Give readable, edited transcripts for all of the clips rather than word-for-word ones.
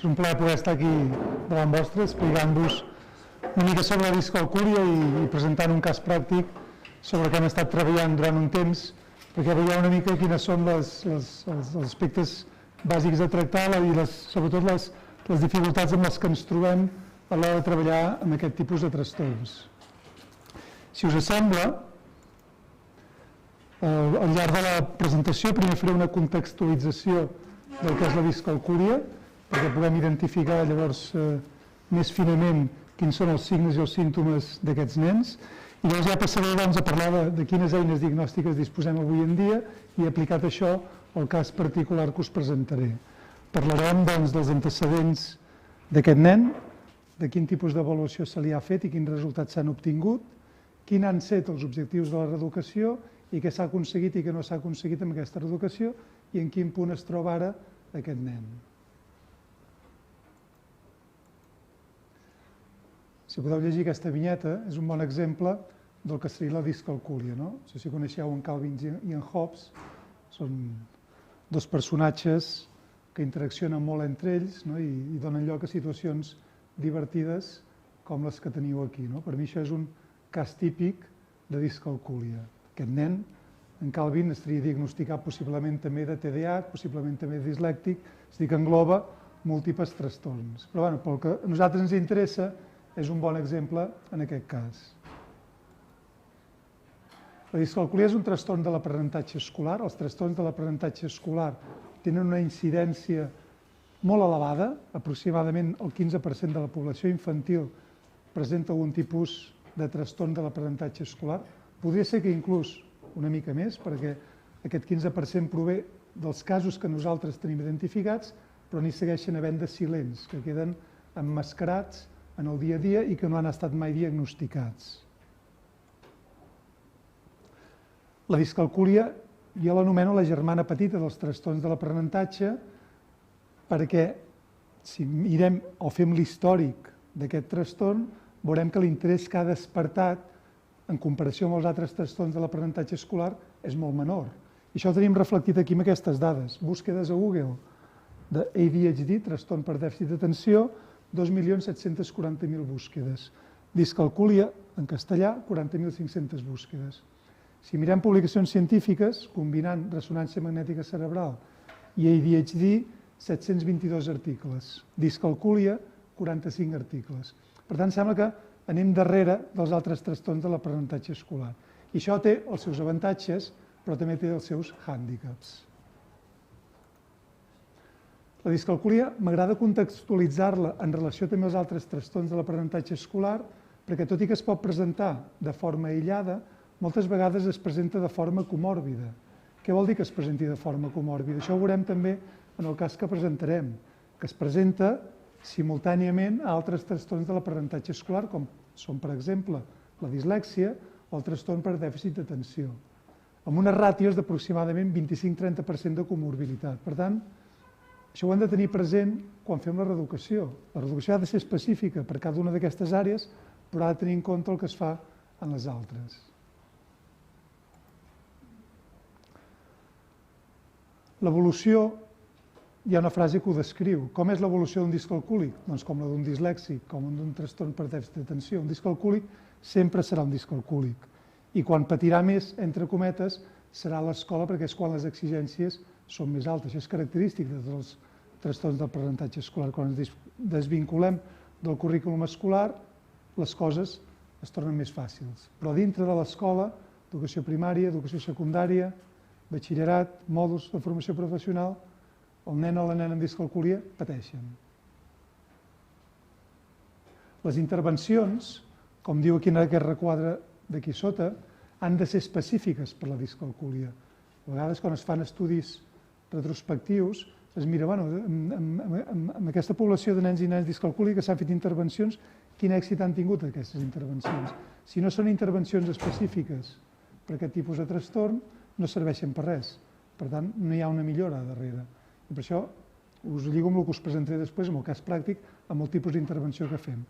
És un plaer poder estar aquí davant vostre explicant-vos una mica sobre la discalcúlia i presentant un cas pràctic sobre el que hem estat treballant durant un temps, perquè veieu una mica quines són els aspectes bàsics a tractar i sobretot les dificultats amb les que ens trobem a l'hora de treballar amb aquest tipus de trastorns. Si us sembla, al llarg de la presentació primer faré una contextualització del que és la discalcúlia, perquè puguem identificar llavors més finament quins són els signes i els símptomes d'aquests nens, i llavors ja passaré a parlar de quines eines diagnòstiques disposem avui en dia i aplicat això al cas particular que us presentaré. Parlarem dels antecedents d'aquest nen, de quin tipus d'avaluació se li ha fet i quins resultats s'han obtingut, quins han estat els objectius de la reeducació i què s'ha aconseguit i què no s'ha aconseguit amb aquesta reeducació i en quin punt es troba ara aquest nen. Si podeu llegir aquesta vinyeta, és un bon exemple del que seria la discalcúlia. No sé si coneixeu en Calvin i en Hobbes, són dos personatges que interaccionen molt entre ells i donen lloc a situacions divertides com les que teniu aquí. Per mi això és un cas típic de discalcúlia. Aquest nen, en Calvin, estaria diagnosticat possiblement també de TDAH, possiblement també de dislèctic, és a dir, que engloba múltiples trastorns. Però pel que a nosaltres ens interessa, és un bon exemple en aquest cas. La discalcúlia és un trastorn de l'aprenentatge escolar. Els trastorns de l'aprenentatge escolar tenen una incidència molt elevada, aproximadament el 15% de la població infantil presenta algun tipus de trastorn de l'aprenentatge escolar. Podria ser que inclús una mica més, perquè aquest 15% prové dels casos que nosaltres tenim identificats, però n'hi segueixen havent de silents, que queden emmascarats en el dia a dia i que no han estat mai diagnosticats. La discalcúlia jo l'anomeno la germana petita dels trastorns de l'aprenentatge perquè si mirem o fem l'històric d'aquest trastorn veurem que l'interès que ha despertat en comparació amb els altres trastorns de l'aprenentatge escolar és molt menor. I això ho tenim reflectit aquí amb aquestes dades. Búsquedes a Google de ADHD, trastorn per dèficit d'atenció, 2.740.000 búsquedes. Discalcúlia, en castellà, 40.500 búsquedes. Si mirem publicacions científiques, combinant ressonància magnètica cerebral i ADHD, 722 articles. Discalcúlia, 45 articles. Per tant, sembla que anem darrere dels altres trastorns de l'aprenentatge escolar. I això té els seus avantatges, però també té els seus hàndicaps. La discalcúlia m'agrada contextualitzar-la en relació també als altres trastorns de l'aprenentatge escolar, perquè tot i que es pot presentar de forma aïllada, moltes vegades es presenta de forma comòrbida. Què vol dir que es presenti de forma comòrbida? Això ho veurem també en el cas que presentarem, que es presenta simultàniament a altres trastorns de l'aprenentatge escolar, com són, per exemple, la dislèxia o el trastorn per dèficit d'atenció, amb unes ràtios d'aproximadament 25-30% de comorbiditat. Per tant, això ho hem de tenir present quan fem la reeducació. La reeducació ha de ser específica per cada una d'aquestes àrees, però ha de tenir en compte el que es fa en les altres. L'evolució, hi ha una frase que ho descriu. Com és l'evolució d'un discalcúlic? Doncs com la d'un dislèxic, com d'un trastorn per dèficit d'atenció. Un discalcúlic sempre serà un discalcúlic. I quan patirà més, entre cometes, serà a l'escola perquè és quan les exigències són més altes. Això és característic de tots els trastorns d'aprenentatge escolar. Quan ens desvinculem del currículum escolar, les coses es tornen més fàcils. Però dintre de l'escola, educació primària, educació secundària, batxillerat, mòduls de formació professional, el nen o la nena amb discalcúlia pateixen. Les intervencions, com diu aquí en aquest requadre d'aquí sota, han de ser específiques per la discalcúlia. A vegades, quan es fan estudis retrospectius, es mira, amb aquesta població de nens i nenes discalcúlics que s'han fet intervencions, quin èxit han tingut aquestes intervencions. Si no són intervencions específiques per aquest tipus de trastorn, no serveixen per res. Per tant, no hi ha una millora darrere. I per això us lligo amb el que us presentaré després, amb el cas pràctic, amb el tipus d'intervenció que fem.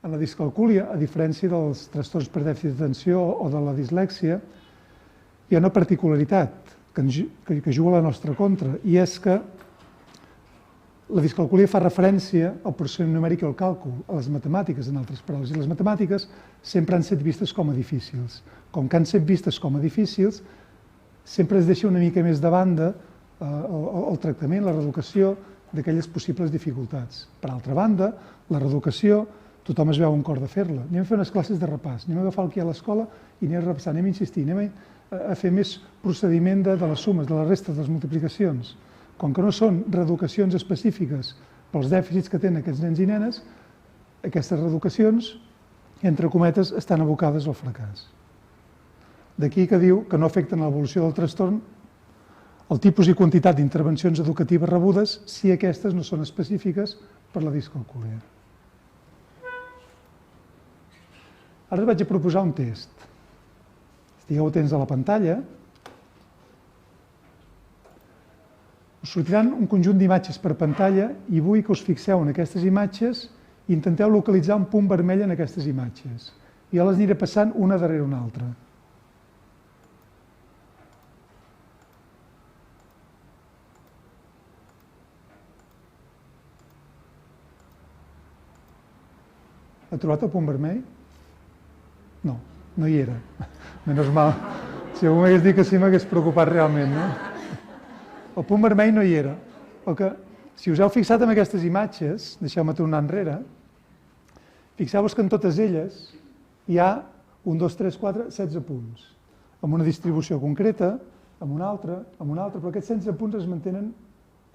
En la discalcúlia, a diferència dels trastorns per dèficit d'atenció o de la dislèxia, hi ha una particularitat que juga a la nostra contra, i és que La discalcúlia fa referència al processament numèric i al càlcul, a les matemàtiques, en altres paraules. I les matemàtiques sempre han estat vistes com a difícils. Com que han estat vistes com a difícils, sempre es deixa una mica més de banda el tractament, la reeducació d'aquelles possibles dificultats. Per altra banda, la reeducació, tothom es veu un cor de fer-la. Anem a fer unes classes de repàs, anem a agafar el que hi ha a l'escola i anem a repassar, anem a insistir, anem a fer més procediment de les sumes, de les restes, de les multiplicacions. Com que no són reeducacions específiques pels dèficits que tenen aquests nens i nenes, aquestes reeducacions, entre cometes, estan abocades al fracàs. D'aquí que diu que no afecten l'evolució del trastorn el tipus i quantitat d'intervencions educatives rebudes si aquestes no són específiques per la discalcúlia. Ara us vaig a proposar un test. Estigueu atents a la pantalla. Us sortiran un conjunt d'imatges per pantalla i vull que us fixeu en aquestes imatges i intenteu localitzar un punt vermell en aquestes imatges. I jo les aniré passant una darrere una altra. Ha trobat el punt vermell? No, no hi era. Menys mal. Si algú m'hagués dit que sí, m'hagués preocupat realment, no? El punt vermell no hi era. Si us heu fixat en aquestes imatges, deixeu-me tornar enrere, fixeu-vos que en totes elles hi ha 1, 2, 3, 4, 16 punts, amb una distribució concreta, amb una altra, però aquests 16 punts es mantenen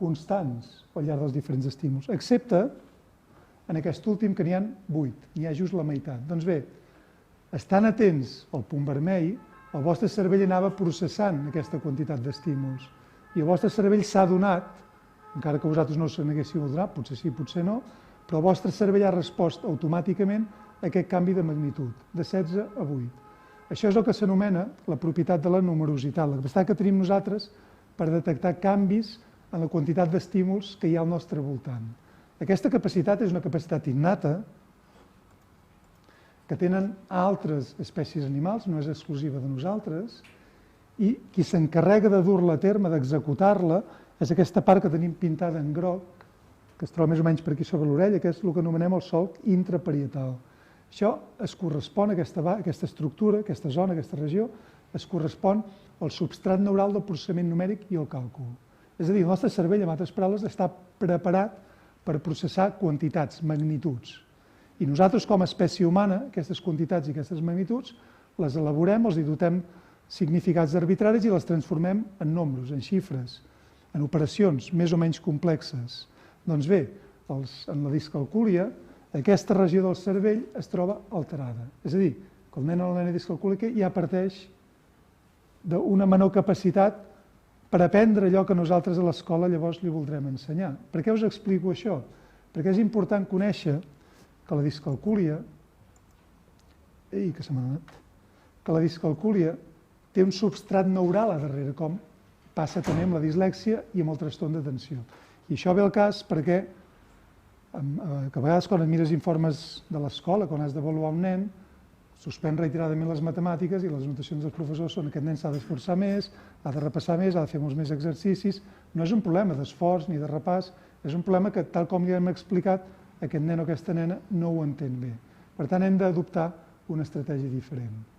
constants al llarg dels diferents estímuls, excepte en aquest últim, que n'hi ha 8, n'hi ha just la meitat. Doncs bé, estant atents al punt vermell, el vostre cervell anava processant aquesta quantitat d'estímuls i el vostre cervell s'ha adonat, encara que vosaltres no se n'haguéssiu adonat, potser sí, potser no, però el vostre cervell ha respost automàticament a aquest canvi de magnitud, de 16 a 8. Això és el que s'anomena la propietat de la numerositat, la capacitat que tenim nosaltres per detectar canvis en la quantitat d'estímuls que hi ha al nostre voltant. Aquesta capacitat és una capacitat innata que tenen altres espècies animals, no és exclusiva de nosaltres, i qui s'encarrega de dur-la a terme, d'executar-la, és aquesta part que tenim pintada en groc, que es troba més o menys per aquí sobre l'orella, que és el que anomenem el solc intraparietal. Això es correspon, aquesta estructura, aquesta zona, aquesta regió, es correspon al substrat neural del processament numèric i el càlcul. És a dir, el nostre cervell, en altres paraules, està preparat per processar quantitats, magnituds. I nosaltres, com a espècie humana, aquestes quantitats i aquestes magnituds, les elaborem, els hi dotem significats arbitraris i les transformem en números, en xifres, en operacions més o menys complexes. Doncs bé, en la discalcúlia, aquesta regió del cervell es troba alterada. És a dir, que el nen o la nena discalcúlica ja parteix d'una menor capacitat per aprendre allò que nosaltres a l'escola llavors li voldrem ensenyar. Per què us explico això? Perquè és important conèixer que la discalcúlia, té un substrat neural a darrere, com passa també amb la dislèxia i amb el trastorn d'atenció. I això ve al cas perquè a vegades quan et mires informes de l'escola, quan has d'avaluar un nen, suspèn reiteradament les matemàtiques i les notacions dels professors són que aquest nen s'ha d'esforçar més, ha de repassar més, ha de fer molts més exercicis. No és un problema d'esforç ni de repàs, és un problema que, tal com li hem explicat, aquest nen o aquesta nena no ho entén bé. Per tant, hem d'adoptar una estratègia diferent.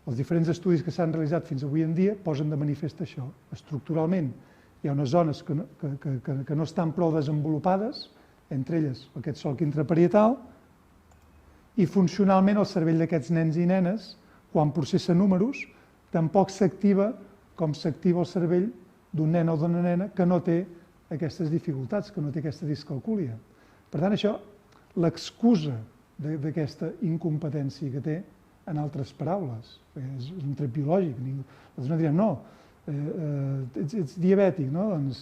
Els diferents estudis que s'han realitzat fins avui en dia posen de manifest això. Estructuralment, hi ha unes zones que no estan prou desenvolupades, entre elles aquest solc intraparietal, i funcionalment el cervell d'aquests nens i nenes, quan processa números, tampoc s'activa com s'activa el cervell d'un nen o d'una nena que no té aquestes dificultats, que no té aquesta discalcúlia. Per tant, això, l'excusa d'aquesta incompetència que té, en altres paraules, és un tret biològic. Nosaltres no direm, no, ets diabètic, no? Doncs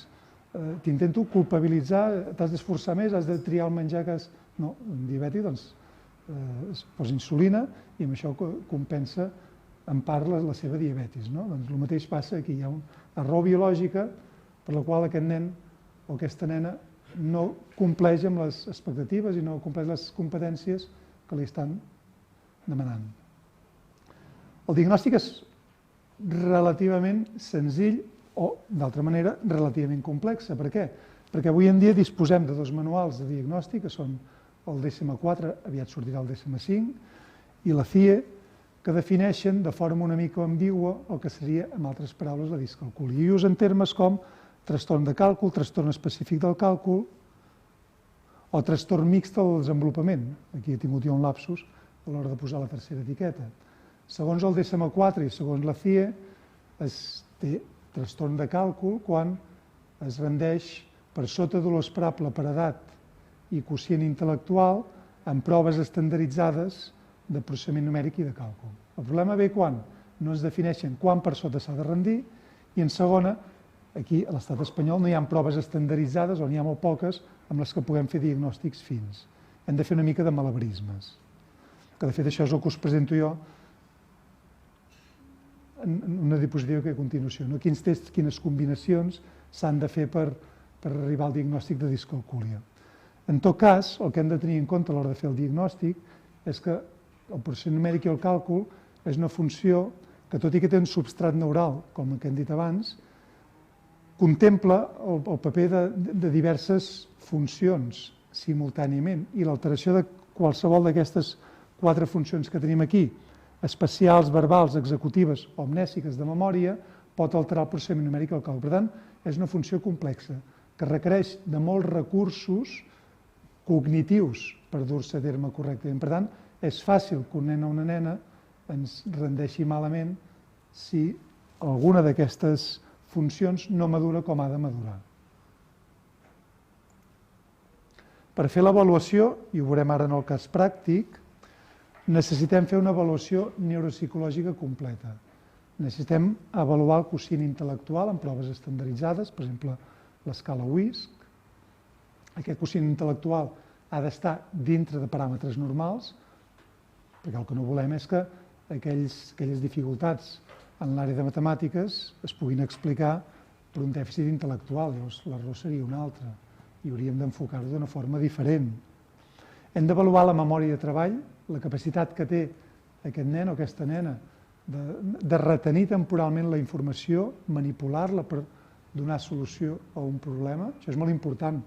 t'intento culpabilitzar, t'has d'esforçar més, has de triar el menjar que has... No, un diabètic, doncs, es posa insulina i amb això compensa en part la seva diabetis. Doncs el mateix passa aquí, hi ha una raó biològica per la qual aquest nen o aquesta nena no compleix amb les expectatives i no compleix les competències que li estan demanant. El diagnòstic és relativament senzill o, d'altra manera, relativament complex. Per què? perquè avui en dia disposem de dos manuals de diagnòstic, que són el DSM-4, aviat sortirà el DSM-5, i la CIE, que defineixen de forma una mica ambigua el que seria, en altres paraules, la discalcúlia. I usen termes com trastorn de càlcul, trastorn específic del càlcul o trastorn mixt del desenvolupament. Aquí he tingut jo un lapsus a l'hora de posar la tercera etiqueta. Segons el DSM-4 i segons la CIE, es té trastorn de càlcul quan es rendeix per sota de l'esperable per edat i quocient intel·lectual en proves estandarditzades de processament numèric i de càlcul. El problema ve quan no es defineixen quan per sota s'ha de rendir i, en segona, aquí a l'estat espanyol no hi ha proves estandarditzades o n'hi ha molt poques amb les que puguem fer diagnòstics fins. Hem de fer una mica de malabarismes. Que, de fet, això és el que us presento jo en una diapositiva que a continuació. Quins tests, quines combinacions s'han de fer per arribar al diagnòstic de discalcúlia. En tot cas, el que hem de tenir en compte a l'hora de fer el diagnòstic és que el processament numèric i el càlcul és una funció que, tot i que té un substrat neural, com el que hem dit abans, contempla el paper de diverses funcions simultàniament i l'alteració de qualsevol d'aquestes 4 funcions que tenim aquí, espacials, verbals, executives o amnèsiques de memòria, pot alterar el processament numèric i el càlcul. Per tant, és una funció complexa que requereix de molts recursos cognitius per dur-se a terme correctament. Per tant, és fàcil que un nen o una nena ens rendeixi malament si alguna d'aquestes funcions no madura com ha de madurar. Per fer l'avaluació, i ho veurem ara en el cas pràctic, necessitem fer una avaluació neuropsicològica completa. Necessitem avaluar el quocient intel·lectual en proves estandarditzades, per exemple, l'escala WISC. Aquest quocient intel·lectual ha d'estar dintre de paràmetres normals, perquè el que no volem és que aquelles dificultats en l'àrea de matemàtiques es puguin explicar per un dèficit intel·lectual. Llavors, l'error seria un altre i hauríem d'enfocar-ho d'una forma diferent. Hem d'avaluar la memòria de treball, la capacitat que té aquest nen o aquesta nena de retenir temporalment la informació, manipular-la per donar solució a un problema. Això és molt important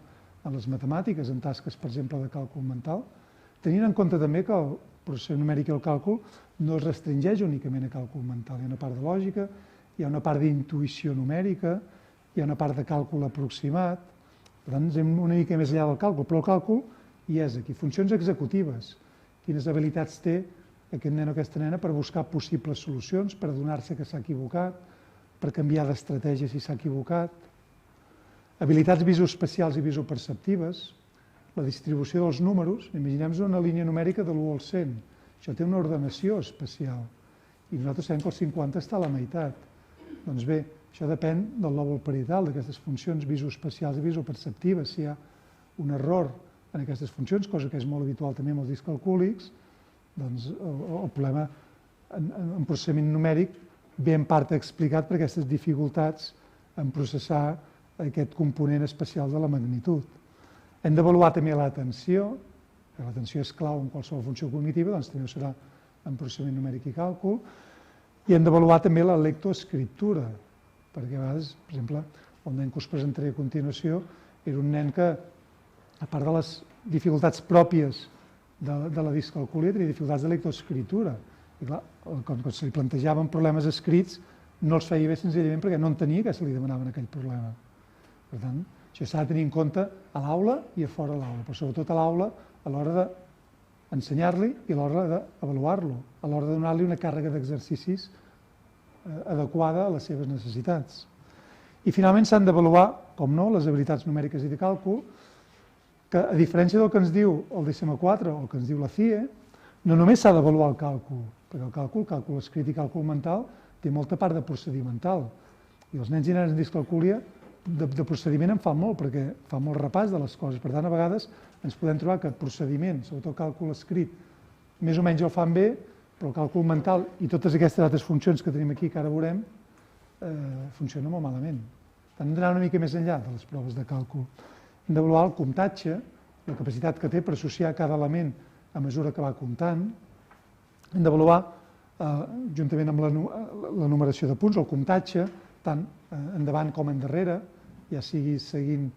en les matemàtiques, en tasques, per exemple, de càlcul mental, tenint en compte també que el processament numèric i el càlcul no es restringeix únicament a càlcul mental. Hi ha una part de lògica, hi ha una part d'intuïció numèrica, hi ha una part de càlcul aproximat. Per tant, anem una mica més enllà del càlcul, però el càlcul hi és aquí. Funcions executives. Quines habilitats té aquest nen o aquesta nena per buscar possibles solucions, per adonar-se que s'ha equivocat, per canviar d'estratègia si s'ha equivocat. Habilitats visoespacials i visoperceptives. La distribució dels números, imaginem-nos una línia numèrica de l'1 al 100. Això té una ordenació espacial i nosaltres sabem que el 50 està a la meitat. Doncs bé, això depèn del lòbul parietal, d'aquestes funcions visoespacials i visoperceptives. Si hi ha un error en aquestes funcions, cosa que és molt habitual també amb els discalcúlics, doncs el problema en processament numèric ve en part explicat per aquestes dificultats en processar aquest component especial de la magnitud. Hem d'avaluar també l'atenció, que l'atenció és clau en qualsevol funció cognitiva, doncs també ho serà en processament numèric i càlcul, i hem d'avaluar també la lectoescriptura, perquè a vegades, per exemple, el nen que us presentaré a continuació era un nen que, a part de les dificultats pròpies de la discalcúlia, tenia dificultats de lectoescriptura. I clar, quan se li plantejaven problemes escrits, no els feia bé senzillament perquè no entenia què se li demanava en aquell problema. Per tant, això s'ha de tenir en compte a l'aula i a fora de l'aula, però sobretot a l'aula a l'hora d'ensenyar-li i a l'hora d'avaluar-lo, a l'hora de donar-li una càrrega d'exercicis adequada a les seves necessitats. I finalment s'han d'avaluar, com no, les habilitats numèriques i de càlcul, que a diferència del que ens diu el DSM-4 o el que ens diu la CIE, no només s'ha d'avaluar el càlcul, perquè el càlcul escrit i càlcul mental, té molta part de procedimental. I els nens i nenes amb discalcúlia de procediment en fa molt, perquè fa molt repàs de les coses. Per tant, a vegades ens podem trobar que procediment, sobretot el càlcul escrit, més o menys el fan bé, però el càlcul mental i totes aquestes altres funcions que tenim aquí, que ara veurem, funcionen molt malament. Hem d'anar una mica més enllà de les proves de càlcul. Hem d'avaluar el comptatge, la capacitat que té per associar cada element a mesura que va comptant. Hem d'avaluar, juntament amb la numeració de punts, el comptatge, tant endavant com endarrere, ja sigui seguint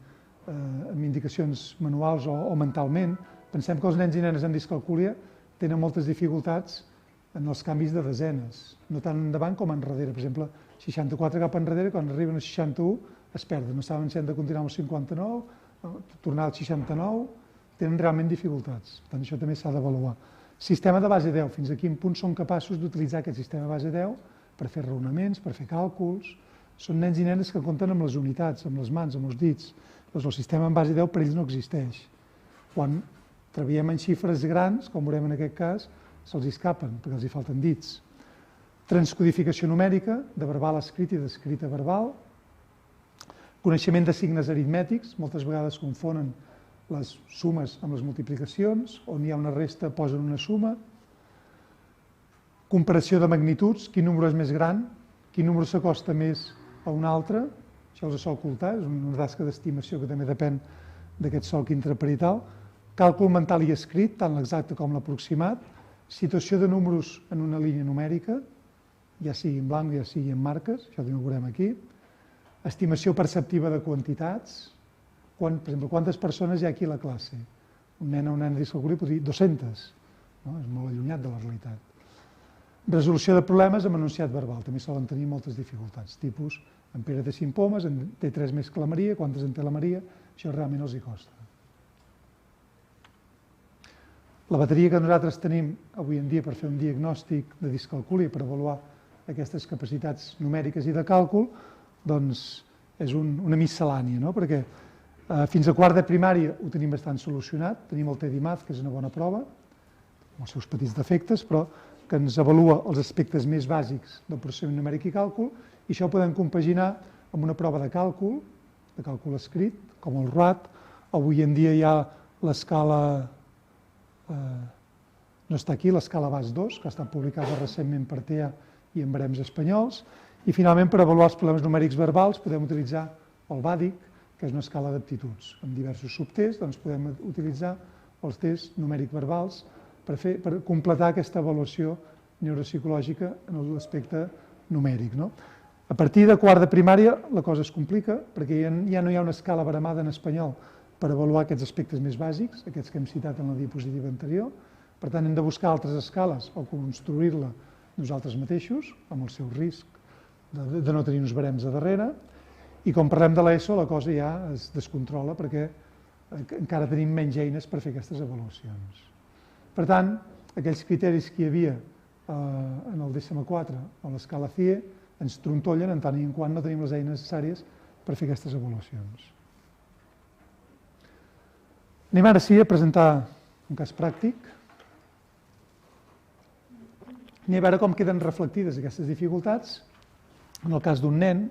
amb indicacions manuals o mentalment. Pensem que els nens i nenes amb discalcúlia tenen moltes dificultats en els canvis de desenes, no tant endavant com enrere. Per exemple, 64 cap enrere, quan arriben a 61 es perden, no saben si han de continuar amb el 59, tornar al 69, tenen realment dificultats. Per tant, això també s'ha d'avaluar. Sistema de base 10, fins a quin punt són capaços d'utilitzar aquest sistema de base 10 per fer raonaments, per fer càlculs. Són nens i nenes que compten amb les unitats, amb les mans, amb els dits. Doncs el sistema en base 10 per ells no existeix. Quan treballem en xifres grans, com veurem en aquest cas, se'ls escapen, perquè els hi falten dits. Transcodificació numèrica, de verbal a escrit i d'escrit a verbal. Coneixement de signes aritmètics, moltes vegades confonen les sumes amb les multiplicacions, on hi ha una resta posen una suma. Comparació de magnituds, quin número és més gran, quin número s'acosta més a un altre, això els sol ocultar, és una tasca d'estimació que també depèn d'aquest solc intraparital. Càlcul mental i escrit, tant l'exacte com l'aproximat. Situació de números en una línia numèrica, ja sigui en blanc, ja sigui en marques, això també ho veurem aquí. Estimació perceptiva de quantitats, per exemple, quantes persones hi ha aquí a la classe? Un nen o una nena discalcúlia pot dir 200, és molt allunyat de la realitat. Resolució de problemes amb enunciat verbal, també solen tenir moltes dificultats, tipus, en Pere té 5 pomes, en té 3 més que la Maria, quantes en té la Maria? Això realment els hi costa. La bateria que nosaltres tenim avui en dia per fer un diagnòstic de discalcúlia, per avaluar aquestes capacitats numèriques i de càlcul, doncs és una miscel·lània, perquè fins a quart de primària ho tenim bastant solucionat, tenim el TEDIMAD, que és una bona prova, amb els seus petits defectes, però que ens avalua els aspectes més bàsics del processament numèric i càlcul, i això ho podem compaginar amb una prova de càlcul escrit, com el RUAT. Avui en dia hi ha l'escala, no està aquí, l'escala BAS2, que ha estat publicada recentment per TEA i en barems espanyols, i finalment per avaluar els problemes numèrics verbals podem utilitzar el BADIC, que és una escala d'aptituds. Amb diversos subtests doncs podem utilitzar els tests numèrics verbals per completar aquesta avaluació neuropsicològica en l'aspecte numèric. A partir de quart de primària la cosa es complica perquè ja no hi ha una escala baremada en espanyol per avaluar aquests aspectes més bàsics, aquests que hem citat en la diapositiva anterior. Per tant, hem de buscar altres escales o construir-la nosaltres mateixos, amb el seu risc de no tenir uns barems a darrere. I quan parlem de l'ESO la cosa ja es descontrola perquè encara tenim menys eines per fer aquestes avaluacions. Per tant, aquells criteris que hi havia en el DSM-4 o l'escala CIE ens trontollen en tant i en quant no tenim les eines necessàries per fer aquestes avaluacions. Anem ara sí a presentar un cas pràctic. Anem a veure com queden reflectides aquestes dificultats en el cas d'un nen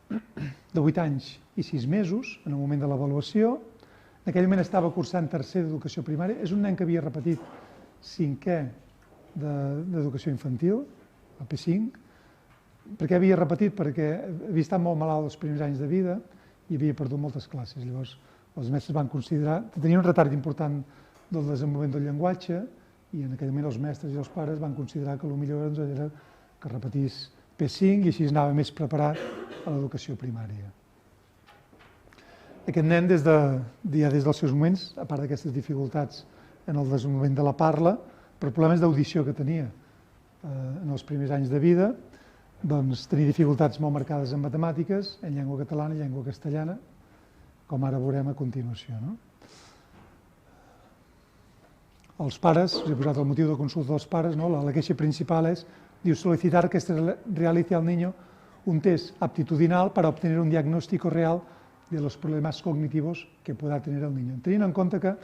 de 8 anys i 6 mesos, en el moment de l'avaluació. En aquell moment estava cursant tercer d'educació primària. És un nen que havia repetit 5è d'educació infantil, el P5. Per què havia repetit? Perquè havia estat molt malalt els primers anys de vida i havia perdut moltes classes. Llavors, els mestres van considerar que tenia un retard important del desenvolupament del llenguatge i en aquell moment els mestres i els pares van considerar que el millor era que repetís P5 i així anava més preparat a l'educació primària. Aquest nen, ja des dels seus moments, a part d'aquestes dificultats en el desenvolupament de la parla, per problemes d'audició que tenia en els primers anys de vida, doncs tenia dificultats molt marcades en matemàtiques, en llengua catalana i llengua castellana, com ara veurem a continuació. Els pares, us he posat el motiu de consulta dels pares, la queixa principal és, diu, solicitar que se realice al niño un test aptitudinal para obtener un diagnóstico real de los problemas cognitivos que pueda tener el niño. Tenint en compte que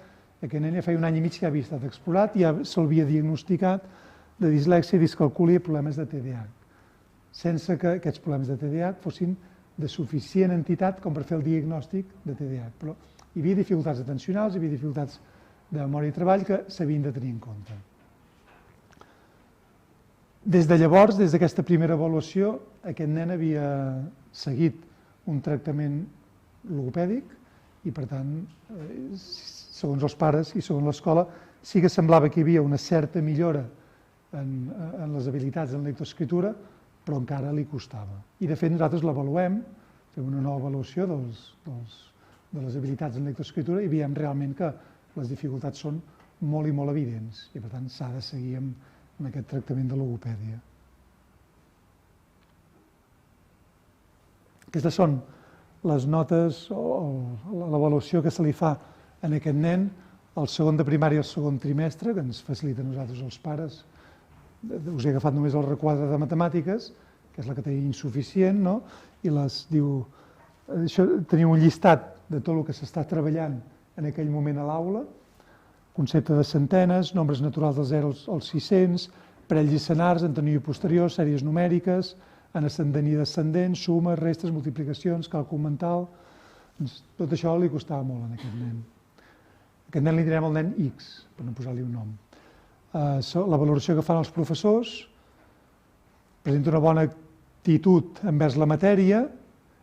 aquest nen ja feia un any i mig que havia estat explorat i ja se'l havia diagnosticat de dislèxia, discalcúlia i problemes de TDAH, sense que aquests problemes de TDAH fossin de suficient entitat com per fer el diagnòstic de TDAH. Però hi havia dificultats atencionals, hi havia dificultats de memòria i treball que s'havien de tenir en compte. Des de llavors, des d'aquesta primera avaluació, aquest nen havia seguit un tractament logopèdic i, per tant, segons els pares i segons l'escola, sí que semblava que hi havia una certa millora en les habilitats en lectoescriptura, però encara li costava. I, de fet, nosaltres l'avaluem, fem una nova avaluació dels de les habilitats en lectoescriptura i veiem realment que les dificultats són molt i molt evidents i, per tant, s'ha de seguir amb aquest tractament de logopèdia. Aquestes són les notes o l'avaluació que se li fa a aquest nen al segon de primària i al segon trimestre, que ens facilita a nosaltres els pares. Us he agafat només el requadre de matemàtiques, que és la que tenia insuficient, no? I diu, teniu un llistat de tot el que s'està treballant en aquell moment a l'aula, concepte de centenes, nombres naturals del 0 als 600, parells i senars, anterior i posterior, sèries numèriques, en ascendent i descendent, sumes, restes, multiplicacions, càlcul mental. Tot això li costava molt a aquest nen. A aquest nen li direm el nen X, per no posar-li un nom. La valoració que fan els professors presenta una bona actitud envers la matèria,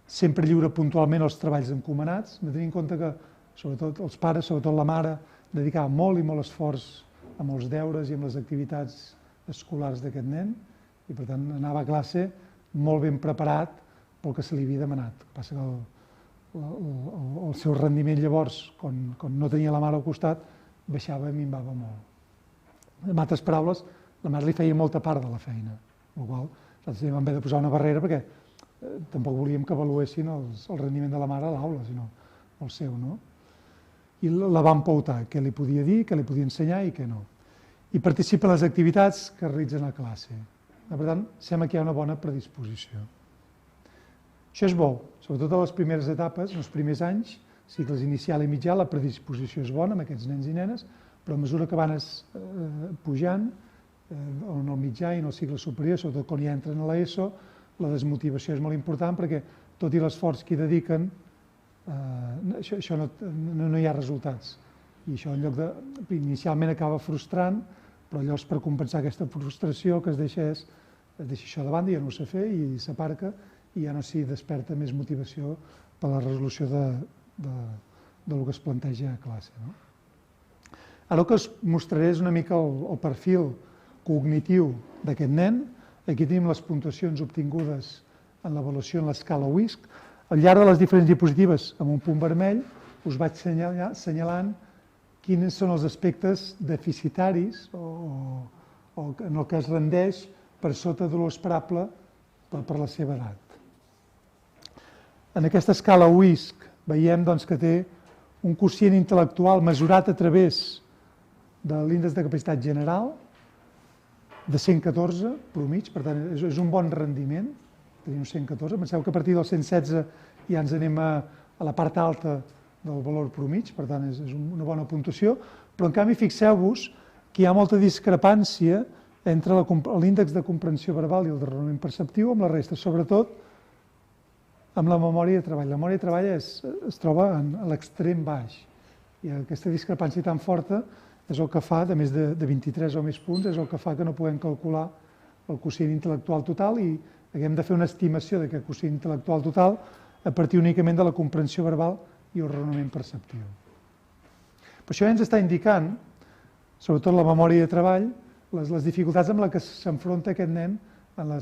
sempre lliura puntualment els treballs encomanats, de tenir en compte que, sobretot els pares, sobretot la mare, dedicava molt i molt esforç amb els deures i amb les activitats escolars d'aquest nen, i per tant anava a classe molt ben preparat pel que se li havia demanat. El que passa que el seu rendiment llavors, quan no tenia la mare al costat, baixava i minvava molt. En altres paraules, la mare li feia molta part de la feina, amb la qual cosa nosaltres vam haver de posar una barrera perquè tampoc volíem que avaluessin el rendiment de la mare a l'aula, sinó el seu, no? I la vam pautar, què li podia dir, què li podia ensenyar i què no. I participa en les activitats que realitzen a classe. Per tant, sembla que hi ha una bona predisposició. Això és bo, sobretot a les primeres etapes, en els primers anys, cicles inicial i mitjà, la predisposició és bona amb aquests nens i nenes, però a mesura que van pujant, en el mitjà i en el cicle superior, sobretot quan ja entren a l'ESO, la desmotivació és molt important perquè, tot i l'esforç que hi dediquen, no hi ha resultats. I això, en lloc de... Inicialment acaba frustrant, però llavors per compensar aquesta frustració que es deixa això de banda, ja no ho sé fer, i s'aparca, i ja no s'hi desperta més motivació per la resolució del que es planteja a classe. Ara el que us mostraré és una mica el perfil cognitiu d'aquest nen. Aquí tenim les puntuacions obtingudes en l'avaluació en l'escala WISC. Al llarg de les diferents diapositives, amb un punt vermell, us vaig assenyalant quins són els aspectes deficitaris o en el que es rendeix per sota de l'esperable per la seva edat. En aquesta escala WISC veiem que té un quocient intel·lectual mesurat a través de l'índex de capacitat general de 114 promig, per tant és un bon rendiment, tenim un 114, penseu que a partir del 116 ja ens anem a la part alta del valor promig, per tant és una bona puntuació, però en canvi fixeu-vos que hi ha molta discrepància entre l'índex de comprensió verbal i el de raonament perceptiu amb la resta, sobretot amb la memòria de treball. La memòria de treball es troba a l'extrem baix i aquesta discrepància tan forta és el que fa, de més de 23 o més punts, és el que fa que no puguem calcular el quocient intel·lectual total i haguem de fer una estimació d'aquest quocient intel·lectual total a partir únicament de la comprensió verbal i el raonament perceptiu. Per això ens està indicant, sobretot la memòria de treball, les dificultats amb les que s'enfronta aquest nen en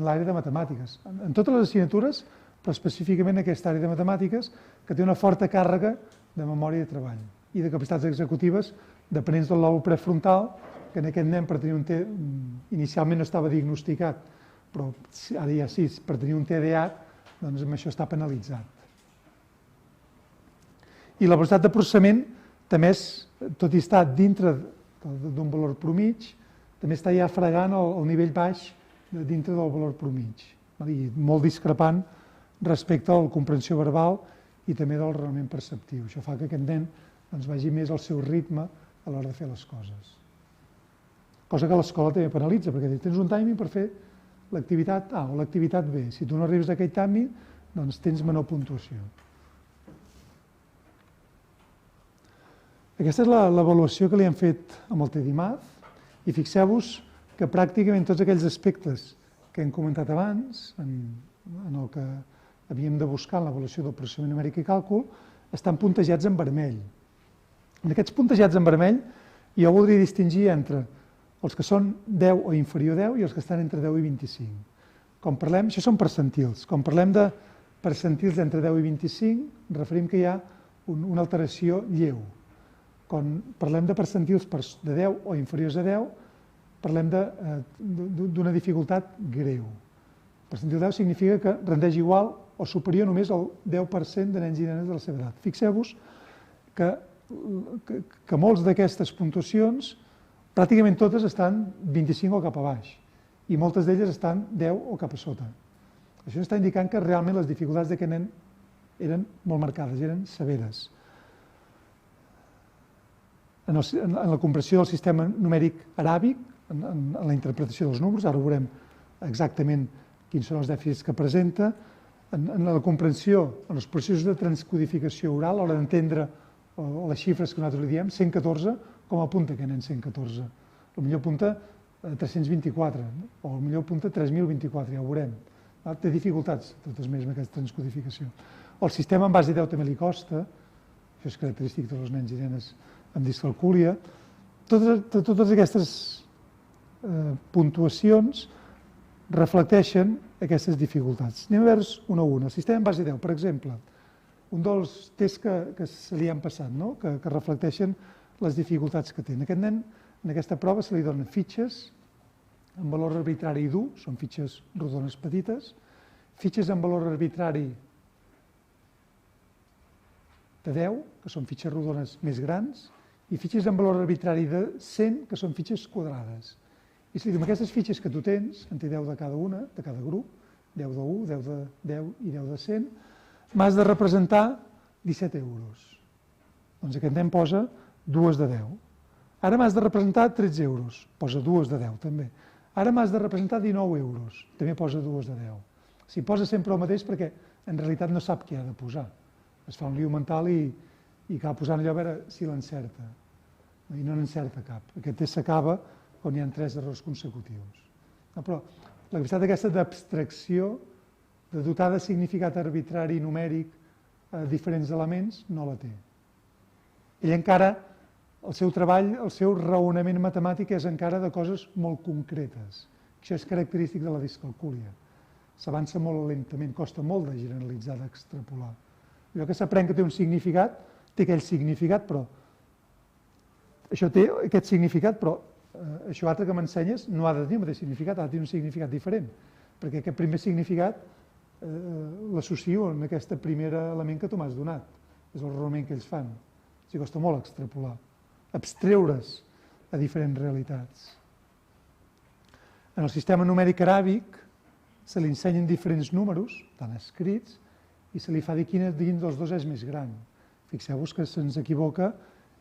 l'àrea de matemàtiques. En totes les assignatures, però específicament en aquesta àrea de matemàtiques, que té una forta càrrega de memòria de treball i de capacitats executives dependents del lòbul prefrontal, que en aquest nen per tenir un inicialment no estava diagnosticat, però ara ja sí, per tenir un TDAH, doncs amb això està penalitzat. I la velocitat de processament també és, tot i estar dintre d'un valor promig, també està ja fregant el nivell baix dintre del valor promig, i molt discrepant respecte a la comprensió verbal i també del raonament perceptiu. Això fa que aquest nen vagi més al seu ritme a l'hora de fer les coses. Cosa que l'escola també penalitza, perquè tens un timing per fer l'activitat A o l'activitat B. Si tu no arribes a aquell timing, doncs tens menor puntuació. Aquesta és l'avaluació que li han fet amb el TEDIMAD i fixeu-vos que pràcticament tots aquells aspectes que hem comentat abans, en el que havíem de buscar en l'avaluació del processament numèric i càlcul, estan puntejats en vermell. En aquests puntejats en vermell jo voldria distingir entre els que són 10 o inferior a 10 i els que estan entre 10 i 25. Quan parlem, això són percentils, quan parlem de percentils entre 10 i 25 referim que hi ha una alteració lleu. Quan parlem de percentils de 10 o inferiors a 10, parlem d'una dificultat greu. Percentil 10 significa que rendeix igual o superior només al 10% de nens i nenes de la seva edat. Fixeu-vos que molts d'aquestes puntuacions, pràcticament totes estan 25 o cap a baix, i moltes d'elles estan 10 o cap a sota. Això està indicant que realment les dificultats d'aquest nen eren molt marcades, eren severes. En la comprensió del sistema numèric aràbic, en la interpretació dels números, ara veurem exactament quins són els dèficits que presenta, en la comprensió, en els processos de transcodificació oral, a l'hora d'entendre les xifres que nosaltres li diem, 114, com apunta aquest nen 114? Potser apunta 324, o potser apunta 3024, ja ho veurem. Té dificultats, totes més, amb aquesta transcodificació. El sistema en base 10 també li costa, això és característic de tots els nens i nenes amb discalcúlia. Totes aquestes puntuacions reflecteixen aquestes dificultats. Anem a veure una a una. El sistema en base 10, per exemple, un dels tests que se li han passat, que reflecteixen les dificultats que té. A aquest nen, en aquesta prova, se li donen fitxes amb valor arbitrari dur, són fitxes rodones petites, fitxes amb valor arbitrari de 10, que són fitxes rodones més grans, i fitxes amb valor arbitrari de 100, que són fitxes quadrades. I si amb aquestes fitxes que tu tens, en té 10 de cada una, de cada grup, 10 de 1, 10 de 10 i 10 de 100, m'has de representar 17 euros. Doncs aquest nen posa 2 de 10. Ara m'has de representar 13 euros, posa 2 de 10 també. Ara m'has de representar 19 euros, també posa 2 de 10. Si posa sempre el mateix perquè en realitat no sap què ha de posar. Es fa un liu mental i acaba posant allò a veure si l'encerta. I no n'encerta cap. Aquest test s'acaba quan hi ha 3 errors consecutius. Però la capacitat aquesta d'abstracció, de dotar de significat arbitrari i numèric a diferents elements, no la té. Ell encara, el seu treball, el seu raonament matemàtic és encara de coses molt concretes. Això és característic de la discalcúlia. S'avança molt lentament, costa molt de generalitzar, d'extrapolar. Allò que s'aprèn que té un significat, té aquell significat, però això té aquest significat, però això altre que m'ensenyes no ha de tenir el mateix significat, ha de tenir un significat diferent, perquè aquest primer significat l'associo amb aquest primer element que tu m'has donat. És el raonament que ells fan. O sigui, costa molt extrapolar, abstreure's a diferents realitats. En el sistema numèric aràbic se li ensenyen diferents números, tant escrits, i se li fa dir quin dels dos és més gran. Fixeu-vos que se'ns equivoca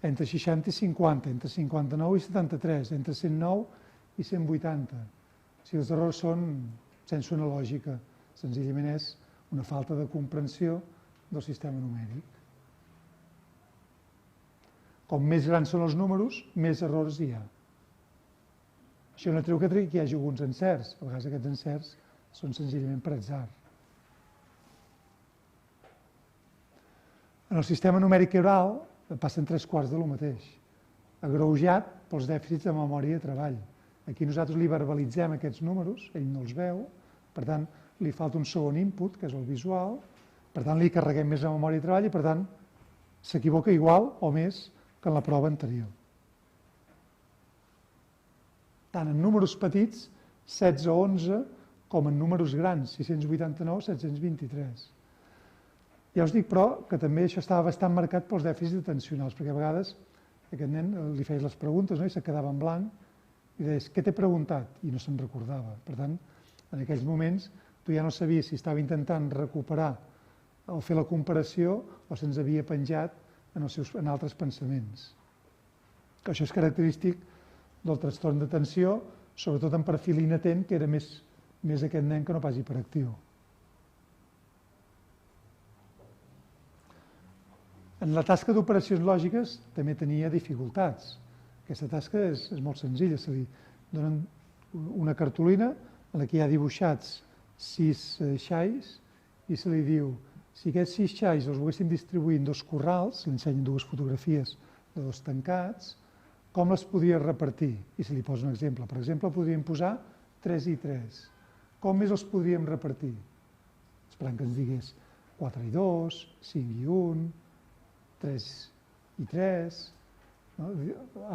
entre 60 i 50, entre 59 i 73, entre 109 i 180. O sigui, els errors són sense una lògica, senzillament és una falta de comprensió del sistema numèric. Com més grans són els números, més errors hi ha. Això no treu que hi hagi alguns encerts. A vegades aquests encerts són senzillament per atzar. En el sistema numèric oral passen 3/4 del mateix, agreujat pels dèficits de memòria i treball. Aquí nosaltres li verbalitzem aquests números, ell no els veu, per tant, li falta un segon input, que és el visual, per tant, li carreguem més de memòria i treball i, per tant, s'equivoca igual o més que en la prova anterior. Tant en números petits, 16 o 11, com en números grans, 689, 723. Ja us dic, però, que també això estava bastant marcat pels dèficits atencionals, perquè a vegades aquest nen li feies les preguntes i se quedava en blanc i deies, què t'he preguntat? I no se'n recordava. Per tant, en aquells moments, tu ja no sabies si estava intentant recuperar o fer la comparació o se'ns havia penjat en altres pensaments. Això és característic del trastorn d'atenció, sobretot en perfil inatent, que era més aquest nen que no pas hiperactiu. En la tasca d'operacions lògiques també tenia dificultats. Aquesta tasca és molt senzilla. Se li donen una cartolina en la que hi ha dibuixats 6 xais i se li diu si aquests 6 xais els volguéssim distribuir en 2 corrals, li ensenyen 2 fotografies de 2 tancats, com les podria repartir? I se li posa un exemple. Per exemple, podríem posar 3 i 3. Com més els podríem repartir? Esperant que ens digués. 4 i 2, 5 i 1, 3 i 3,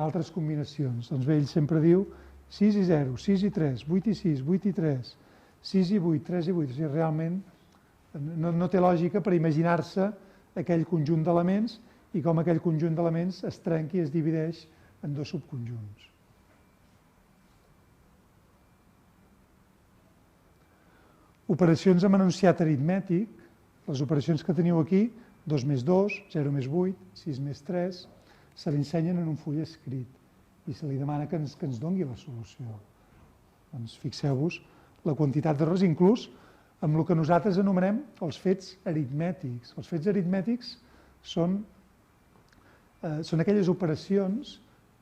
altres combinacions. Doncs bé, ell sempre diu 6 i 0, 6 i 3, 8 i 6, 8 i 3, 6 i 8, 3 i 8. O sigui, realment no té lògica per imaginar-se aquell conjunt d'elements i com aquell conjunt d'elements es trenca i es divideix en dos subconjunts. Operacions amb enunciat aritmètic, les operacions que teniu aquí, 2 més 2, 0 més 8, 6 més 3, se li ensenyen en un full escrit i se li demana que ens doni la solució. Doncs fixeu-vos la quantitat d'errors, inclús amb el que nosaltres anomenem els fets aritmètics. Els fets aritmètics són aquelles operacions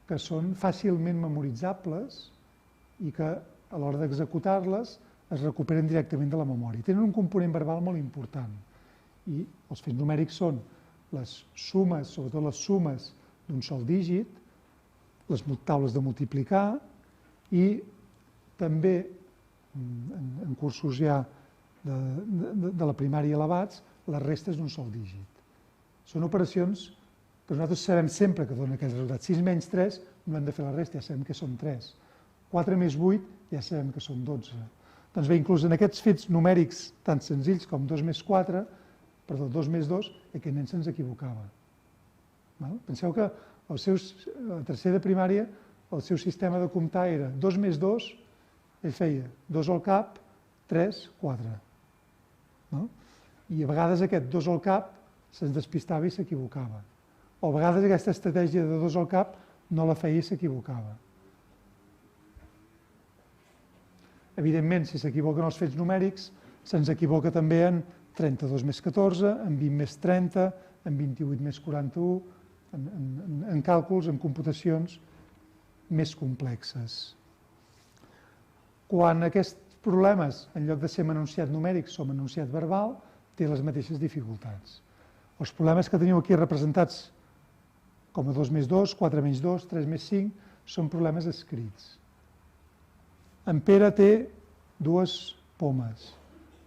que són fàcilment memoritzables i que a l'hora d'executar-les es recuperen directament de la memòria. Tenen un component verbal molt important i els fets numèrics són les sumes, sobretot les sumes d'un sol dígit, les taules de multiplicar i també en cursos ja de la primària elevats, les restes d'un sol dígit. Són operacions que nosaltres sabem sempre que donen aquell resultat. 6 menys 3 no hem de fer la resta, ja sabem que són 3. 4 més 8 ja sabem que són 12. Doncs bé, inclús en aquests fets numèrics tan senzills com 2 més 4, perdó, 2 més 2, aquest nen se'ns equivocava. Penseu que a tercer de primària el seu sistema de comptar era 2 més 2, ell feia 2 al cap, 3, 4. I a vegades aquest 2 al cap se'ns despistava i s'equivocava. O a vegades aquesta estratègia de 2 al cap no la feia i s'equivocava. Evidentment, si s'equivoquen els fets numèrics, se'ns equivoca també en 32 més 14, en 20 més 30, en 28 més 41, en càlculs, en computacions més complexes. Quan aquests problemes, en lloc de ser amb enunciat numèric, som enunciat verbal, té les mateixes dificultats. Els problemes que teniu aquí representats com a 2 més 2, 4 menys 2, 3 més 5, són problemes escrits. En Pere té 2 pomes,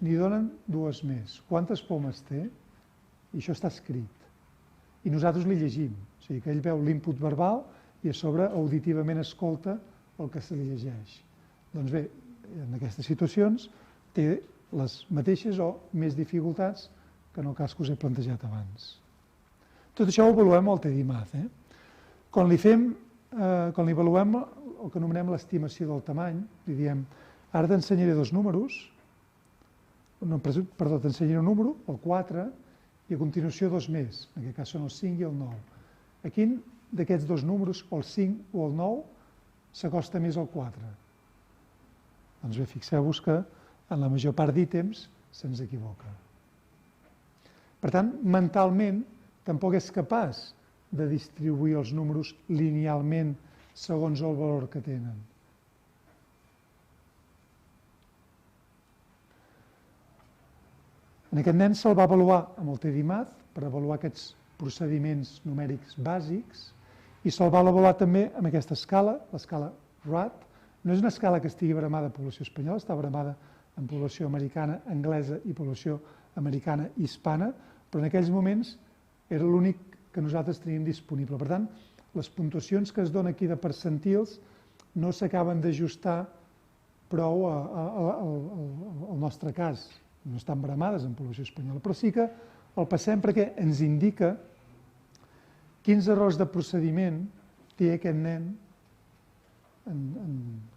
n'hi donen 2 més. Quantes pomes té? I això està escrit. I nosaltres li llegim, o sigui que ell veu l'input verbal i a sobre auditivament escolta el que se li llegeix. Doncs bé, en aquestes situacions té les mateixes o més dificultats que en el cas que us he plantejat abans. Tot això ho avaluem al TEDIMAD. Quan li avaluem el que anomenem l'estimació del tamany, li diem, ara t'ensenyaré 2 números, t'ensenyaré un número, el 4, i a continuació 2 més, en aquest cas són el 5 i el 9. A quin d'aquests 2 números, el 5 o el 9, s'acosta més al 4? Doncs bé, fixeu-vos que en la major part d'ítems se'ns equivoca. Per tant, mentalment, tampoc és capaç de distribuir els números linealment segons el valor que tenen. En aquest nen se'l va avaluar amb el TEDIMAD per avaluar aquests procediments numèrics bàsics i se'l va avaluar també amb aquesta escala, l'escala RAT. No és una escala que estigui bramada a població espanyola, està bramada en població americana, anglesa i població americana hispana, però en aquells moments era l'únic que nosaltres teníem disponible. Per tant, les puntuacions que es donen aquí de percentils no s'acaben d'ajustar prou al nostre cas. No estan bramades en població espanyola, però sí que el passem perquè ens indica quins errors de procediment té aquest nen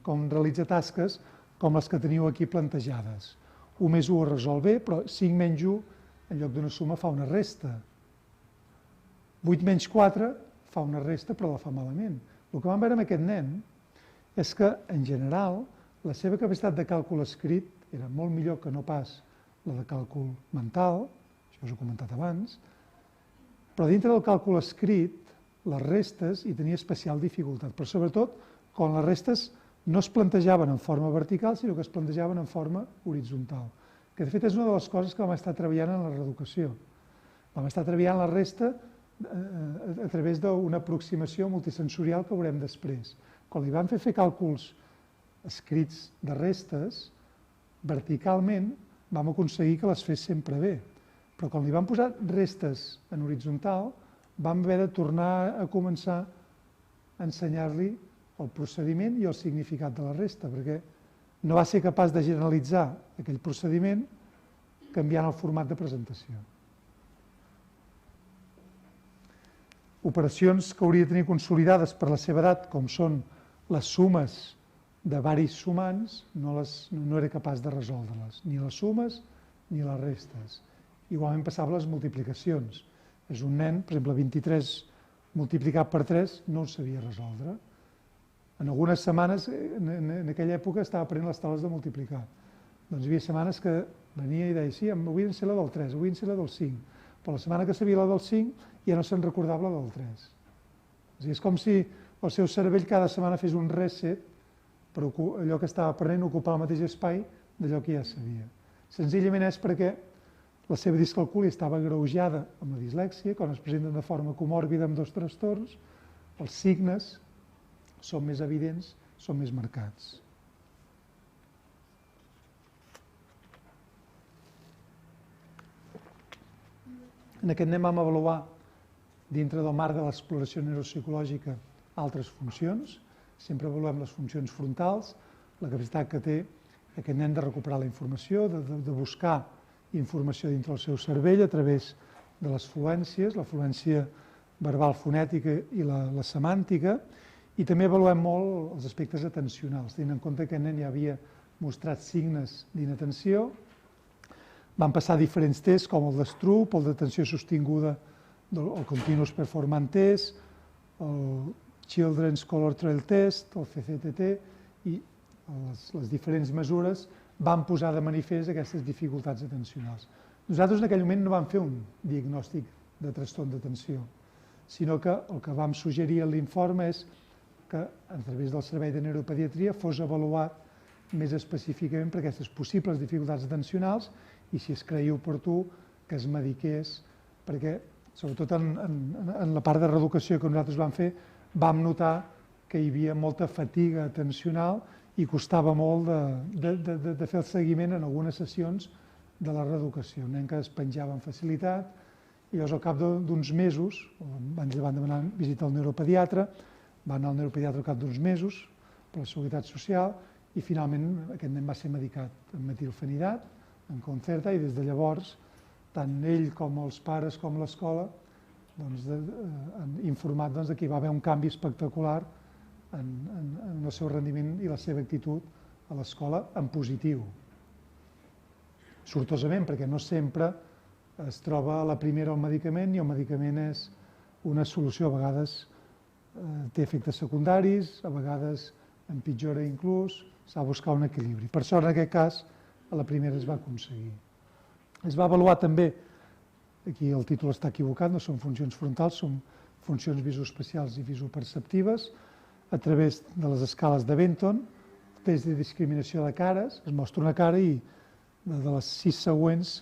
com realitza tasques com les que teniu aquí plantejades. 1 més 1 es resol bé, però 5 menys 1, en lloc d'una suma, fa una resta. 8 menys 4 fa una resta, però la fa malament. El que vam veure amb aquest nen és que, en general, la seva capacitat de càlcul escrit era molt millor que no pas la de càlcul mental, això us ho he comentat abans, però dintre del càlcul escrit, les restes hi tenia especial dificultat, però sobretot quan les restes no es plantejaven en forma vertical, sinó que es plantejaven en forma horitzontal, que de fet és una de les coses que vam estar treballant en la reeducació. Vam estar treballant la resta a través d'una aproximació multisensorial que veurem després. Quan li vam fer càlculs escrits de restes, verticalment vam aconseguir que les fes sempre bé, Però quan li van posar restes en horitzontal, vam haver de tornar a començar a ensenyar-li el procediment i el significat de la resta, perquè no va ser capaç de generalitzar aquell procediment canviant el format de presentació. Operacions que hauria de tenir consolidades per la seva edat, com són les sumes de varis sumants, no era capaç de resoldre-les, ni les sumes ni les restes. Igualment passava les multiplicacions. És un nen, per exemple, 23 multiplicat per 3 no ho sabia resoldre. En algunes setmanes, en aquella època, estava aprenent les taules de multiplicar. Doncs hi havia setmanes que venia i deia, sí, avui en sé la del 3, avui en sé la del 5, però la setmana que sabia la del 5 ja no se'n recordava la del 3. És com si el seu cervell cada setmana fes un reset per allò que estava aprenent ocupar el mateix espai d'allò que ja sabia. Senzillament és perquè la seva discalcúlia estava agreujada amb la dislèxia, quan es presenten de forma comòrbida amb dos trastorns, els signes són més evidents, són més marcats. En aquest nen vam avaluar, dintre del marc de l'exploració neuropsicològica, altres funcions. Sempre avaluem les funcions frontals, la capacitat que té aquest nen de recuperar la informació, de buscar informació dintre del seu cervell a través de les fluències, la fluència verbal fonètica i la semàntica, i també avaluem molt els aspectes atencionals, tenint en compte que aquest nen ja havia mostrat signes d'inatenció. Van passar diferents tests, com el d'Stroop, el d'atenció sostinguda, el Continuous Performance Test, el Children's Color Trail Test, el CCTT, i les diferents mesures van posar de manifest aquestes dificultats atencionals. Nosaltres en aquell moment no vam fer un diagnòstic de trastorn d'atenció, sinó que el que vam suggerir a l'informe és que a través del Servei de Neuropediatria fos avaluat més específicament per aquestes possibles dificultats atencionals i, si es creia oportú, que es mediqués, perquè, sobretot en la part de reeducació que nosaltres vam fer, vam notar que hi havia molta fatiga atencional i costava molt de fer el seguiment en algunes sessions de la reeducació. Un nen que es penjava amb facilitat, i llavors al cap d'uns mesos, ens van demanar visita al neuropediatre, va anar al neuropediatre al cap d'uns mesos per la Seguretat Social, i finalment aquest nen va ser medicat amb metilfenidat, en Concerta, i des de llavors tant ell com els pares com l'escola han informat que hi va haver un canvi espectacular en el seu rendiment i la seva actitud a l'escola en positiu. Sortosament, perquè no sempre es troba a la primera el medicament i el medicament és una solució. A vegades té efectes secundaris, a vegades empitjora inclús, s'ha de buscar un equilibri. Per sort, en aquest cas, a la primera es va aconseguir. Es va avaluar també, aquí el títol està equivocat, no són funcions frontals, són funcions visoespacials i visoperceptives, a través de les escales de Benton, test de discriminació de cares, es mostra una cara i de les 6 següents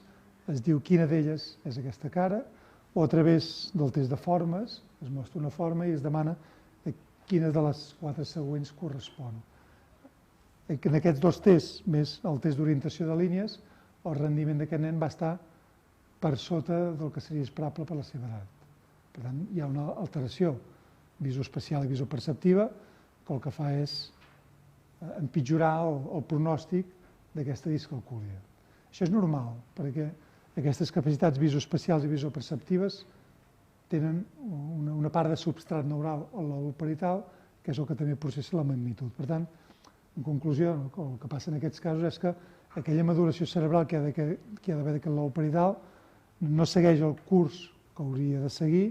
es diu quina d'elles és aquesta cara, o a través del test de formes, es mostra una forma i es demana quina de les 4 següents correspon. En aquests dos tests, més el test d'orientació de línies, el rendiment d'aquest nen va estar per sota del que seria esperable per la seva edat. Per tant, hi ha una alteració visoespacial i visoperceptiva que el que fa és empitjorar el pronòstic d'aquesta discalcúlia. Això és normal, perquè aquestes capacitats visoespacials i visoperceptives tenen una part de substrat neural al lòbul parietal, que és el que també processa la magnitud. Per tant, en conclusió, el que passa en aquests casos és que aquella maduració cerebral que hi ha d'haver d'aquest lòbul parietal no segueix el curs que hauria de seguir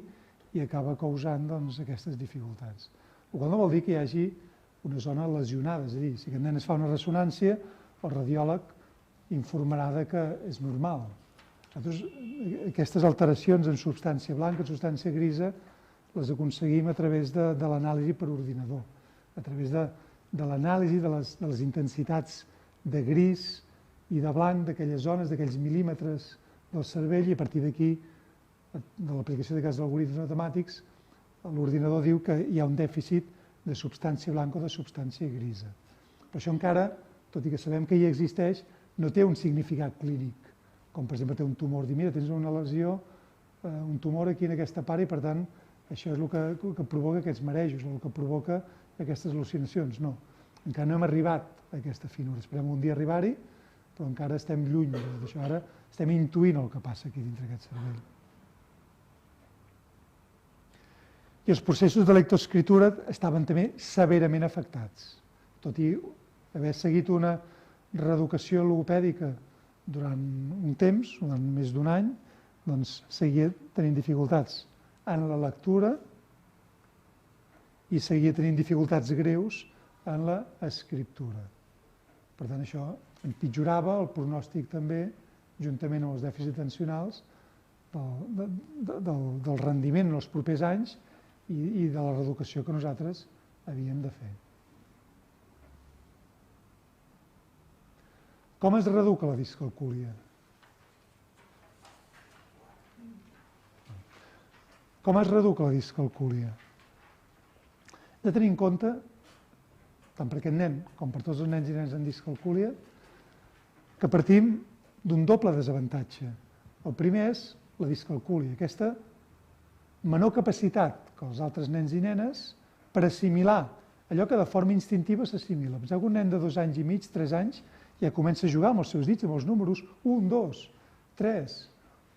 i acaba causant aquestes dificultats. El qual no vol dir que hi hagi una zona lesionada, és a dir, si aquest nen es fa una ressonància, el radiòleg informarà que és normal. Aquestes alteracions en substància blanca, en substància grisa, les aconseguim a través de l'anàlisi per ordinador, a través de l'anàlisi de les intensitats de gris i de blanc d'aquelles zones, d'aquells mil·límetres del cervell, i a partir d'aquí, de l'aplicació d'aquests algoritmes matemàtics, l'ordinador diu que hi ha un dèficit de substància blanca o de substància grisa. Però això encara, tot i que sabem que hi existeix, no té un significat clínic com per exemple té un tumor, dir, mira, tens una lesió, un tumor aquí en aquesta part i per tant això és el que provoca aquests marejos, el que provoca aquestes al·lucinacions. No, encara no hem arribat a aquesta finura, esperem un dia arribar-hi, però encara estem lluny d'això, ara estem intuint el que passa aquí dintre aquest cervell. I els processos de lectoescriptura estaven també severament afectats. Tot i haver seguit una reeducació logopèdica durant un temps, durant més d'un any, doncs seguia tenint dificultats en la lectura i seguia tenint dificultats greus en l'escriptura. Per tant, això empitjorava el pronòstic també, juntament amb els dèficits atencionals, del rendiment en els propers anys i de la reeducació que nosaltres havíem de fer. Com es reeduca la discalcúlia? Com es reeduca la discalcúlia? Hem de tenir en compte, tant per aquest nen com per tots els nens i nenes amb discalcúlia, que partim d'un doble desavantatge. El primer és la discalcúlia, aquesta menor capacitat que els altres nens i nenes per assimilar allò que de forma instintiva s'assimila. Penseu que un nen de 2 anys i mig, 3 anys, ja comença a jugar amb els seus dits, amb els números, 1, 2, 3.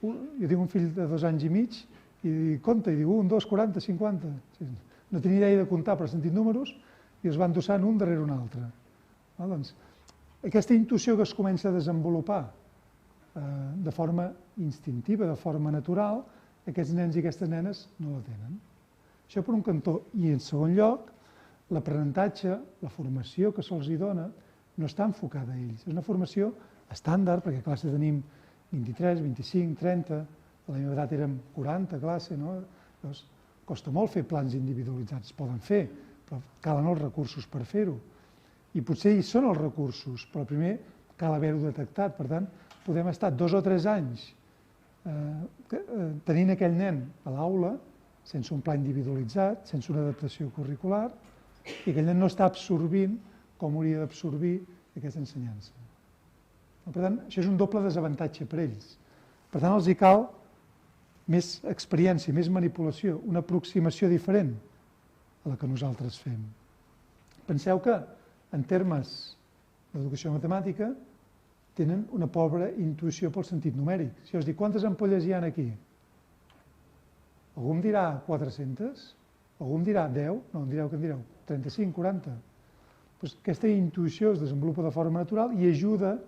Jo tinc un fill de 2 anys i mig i compta, i diu 1, 2, 40, 50. No tenia idea de comptar, però ha sentit números i els va endossant un darrere un altre. Doncs, aquesta intuïció que es comença a desenvolupar de forma instintiva, de forma natural, aquests nens i aquestes nenes no la tenen. Això per un cantó. I en segon lloc, l'aprenentatge, la formació que se'ls dona, no està enfocada a ells. És una formació estàndard, perquè a classe tenim 23, 25, 30, a la meva edat érem 40 a classe, no? Llavors, costa molt fer plans individualitzats, es poden fer, però calen els recursos per fer-ho. I potser hi són els recursos, però primer cal haver-ho detectat. Per tant, podem estar 2 o 3 anys tenint aquell nen a l'aula, sense un pla individualitzat, sense una adaptació curricular, i aquell nen no està absorbint com hauria d'absorbir aquesta ensenyança. Per tant, això és un doble desavantatge per ells. Per tant, els hi cal més experiència, més manipulació, una aproximació diferent a la que nosaltres fem. Penseu que, en termes d'educació matemàtica, tenen una pobra intuïció pel sentit numèric. Si us dic, quantes ampolles hi ha aquí? Algú em dirà 400? Algú em dirà 10? No, em direu, què em direu? 35, 40? Doncs aquesta intuïció es desenvolupa de forma natural i ajuda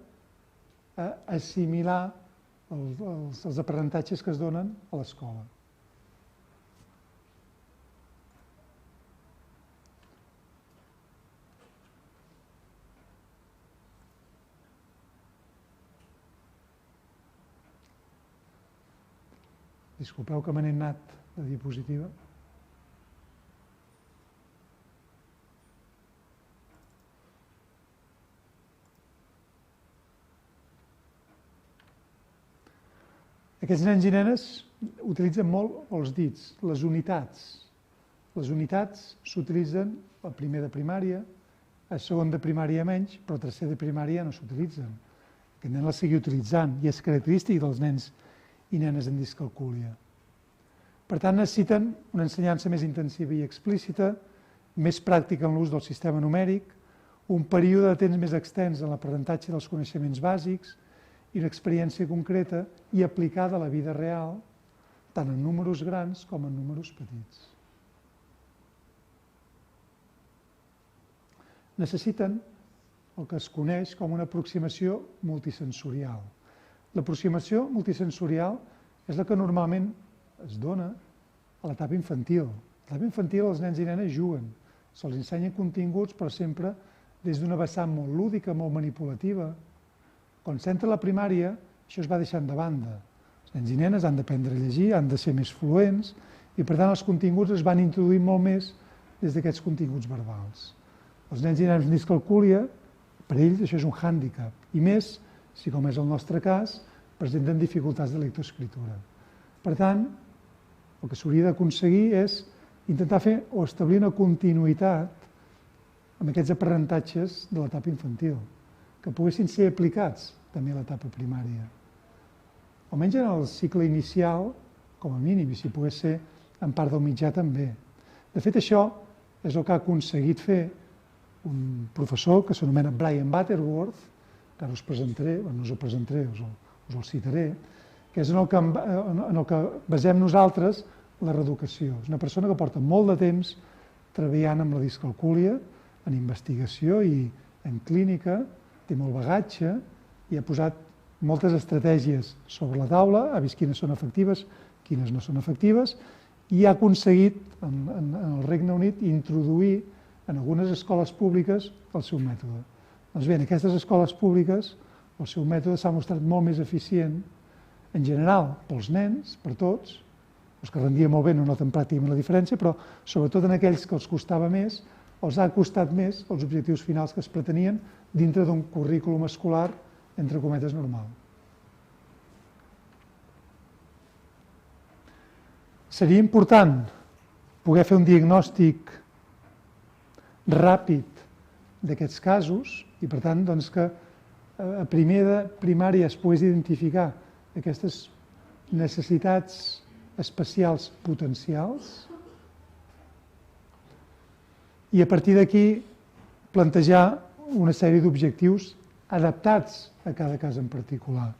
a assimilar els aprenentatges que es donen a l'escola. Disculpeu que me n'he anat de diapositiva. Aquests nens i nenes utilitzen molt els dits, les unitats. Les unitats s'utilitzen a primer de primària, a segon de primària menys, però a tercer de primària no s'utilitzen. Aquest nen les sigui utilitzant i és característic dels nens i nenes amb discalcúlia. Per tant, necessiten una ensenyança més intensiva i explícita, més pràctica en l'ús del sistema numèric, un període de temps més extens en l'aprenentatge dels coneixements bàsics i una experiència concreta i aplicada a la vida real, tant en números grans com en números petits. Necessiten el que es coneix com una aproximació multisensorial. L'aproximació multisensorial és la que normalment es dona a l'etapa infantil. A l'etapa infantil els nens i nenes juguen, se'ls ensenyen continguts però sempre des d'una vessant molt lúdica, molt manipulativa. Quan s'entra a la primària, això es va deixant de banda. Els nens i nenes han d'aprendre a llegir, han de ser més fluents i per tant els continguts es van introduir molt més des d'aquests continguts verbals. Els nens i nenes amb discalcúlia, per ells això és un hàndicap, i més si, com és el nostre cas, presenten dificultats de lectoescriptura. Per tant, el que s'hauria d'aconseguir és intentar fer o establir una continuïtat amb aquests aprenentatges de l'etapa infantil, que poguessin ser aplicats també a l'etapa primària. almenys en el cicle inicial, com a mínim, i si pogués ser en part del mitjà també. De fet, això és el que ha aconseguit fer un professor que s'anomena Brian Butterworth, que ara us presentaré, no us el presentaré, us el citaré, que és en el que basem nosaltres la reeducació. És una persona que porta molt de temps treballant amb la discalcúlia, en investigació i en clínica, té molt bagatge i ha posat moltes estratègies sobre la taula, ha vist quines són efectives, quines no són efectives, i ha aconseguit, en el Regne Unit, introduir en algunes escoles públiques el seu mètode. Doncs bé, en aquestes escoles públiques el seu mètode s'ha mostrat molt més eficient, en general, pels nens, per tots, els que rendien molt bé no noten pràcticament la diferència, però sobretot en aquells que els costava més, els ha costat més els objectius finals que es pretenien dintre d'un currículum escolar, entre cometes, normal. Seria important poder fer un diagnòstic ràpid d'aquests casos i, per tant, que a primària es pogués identificar aquestes necessitats especials potencials i a partir d'aquí plantejar una sèrie d'objectius adaptats a cada cas en particular.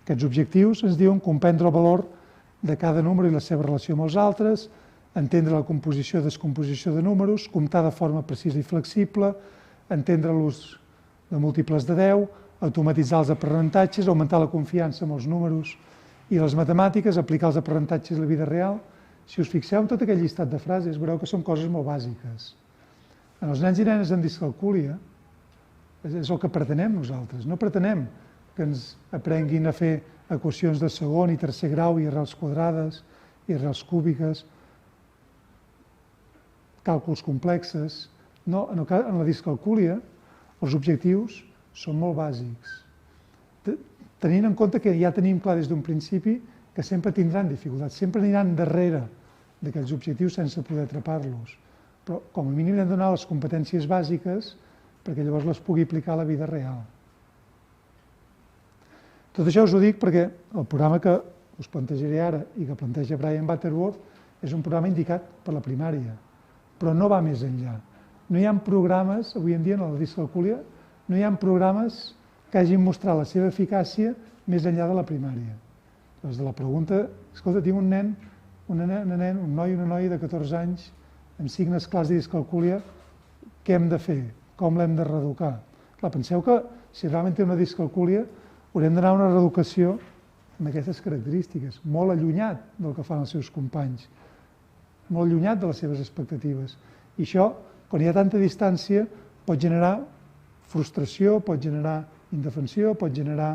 Aquests objectius ens diuen comprendre el valor de cada número i la seva relació amb els altres, entendre la composició i descomposició de números, comptar de forma precisa i flexible, entendre l'ús de múltiples de 10, automatitzar els aprenentatges, augmentar la confiança en els números i les matemàtiques, aplicar els aprenentatges a la vida real. Si us fixeu en tot aquell llistat de frases, veureu que són coses molt bàsiques. En els nens i nenes amb discalcúlia és el que pretenem nosaltres. No pretenem que ens aprenguin a fer equacions de segon i tercer grau i arrels quadrades i arrels cúbiques, càlculs complexes. No, en la discalcúlia els objectius són molt bàsics. Tenint en compte que ja tenim clar des d'un principi que sempre tindran dificultats, sempre aniran darrere d'aquells objectius sense poder atrapar-los. Però com a mínim hem de donar les competències bàsiques perquè llavors les pugui aplicar a la vida real. Tot això us ho dic perquè el programa que us plantejaré ara i que planteja Brian Butterworth és un programa indicat per la primària, però no va més enllà. No hi ha programes, avui en dia, en la discalcúlia, no hi ha programes que hagin mostrat la seva eficàcia més enllà de la primària. Des de la pregunta, escolta, tinc un nen, un noi i una noia de 14 anys amb signes clars de discalcúlia, què hem de fer? Com l'hem de reeducar? Clar, penseu que si realment té una discalcúlia haurem d'anar a una reeducació amb aquestes característiques, molt allunyat del que fan els seus companys, molt allunyat de les seves expectatives. I això, quan hi ha tanta distància, pot generar frustració, pot generar indefensió, pot generar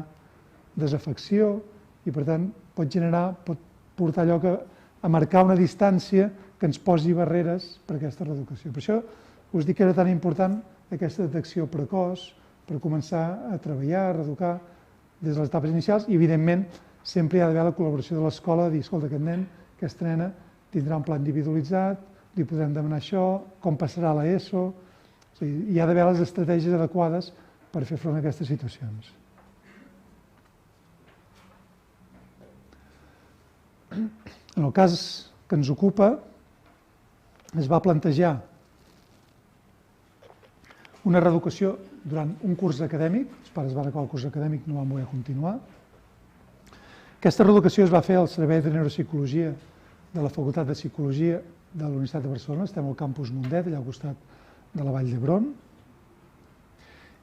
desafecció i, per tant, pot portar allò a marcar una distància que ens posi barreres per a aquesta reeducació. Per això us dic que era tan important aquesta detecció precoç per començar a treballar, a reeducar des de les etapes inicials i, evidentment, sempre hi ha d'haver la col·laboració de l'escola de dir, escolta, aquest nen, aquesta nena, tindrà un pla individualitzat, li podrem demanar això, com passarà a l'ESO. Hi ha d'haver les estratègies adequades per fer front a aquestes situacions. En el cas que ens ocupa, es va plantejar una reeducació durant un curs acadèmic, els pares van acabar el curs acadèmic, no van poder continuar. Aquesta reeducació es va fer al Servei de Neuropsicologia de la Facultat de Psicologia de la Universitat de Barcelona, estem al campus Mundet, allà al costat de la Vall d'Hebron,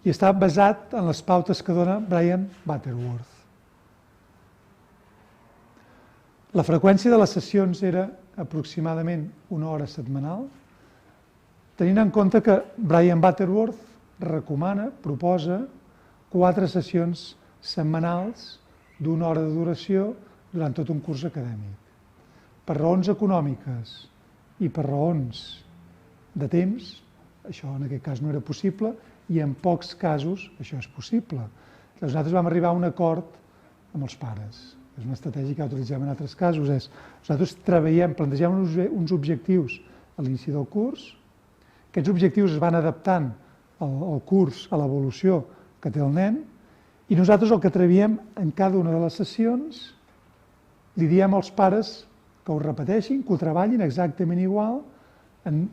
i està basat en les pautes que dona Brian Butterworth. La freqüència de les sessions era aproximadament 1 hora setmanal, tenint en compte que Brian Butterworth recomana, proposa 4 sessions setmanals d'1 hora de duració durant tot un curs acadèmic. Per raons econòmiques i per raons de temps, això en aquest cas no era possible i en pocs casos això és possible. Nosaltres vam arribar a un acord amb els pares. És una estratègia que utilitzem en altres casos. Nosaltres treballem, plantegem uns objectius a l'inici del curs. Aquests objectius es van adaptant al curs, a l'evolució que té el nen, i nosaltres el que treballem en cada una de les sessions li diem als pares que ho repeteixin, que ho treballin exactament igual, en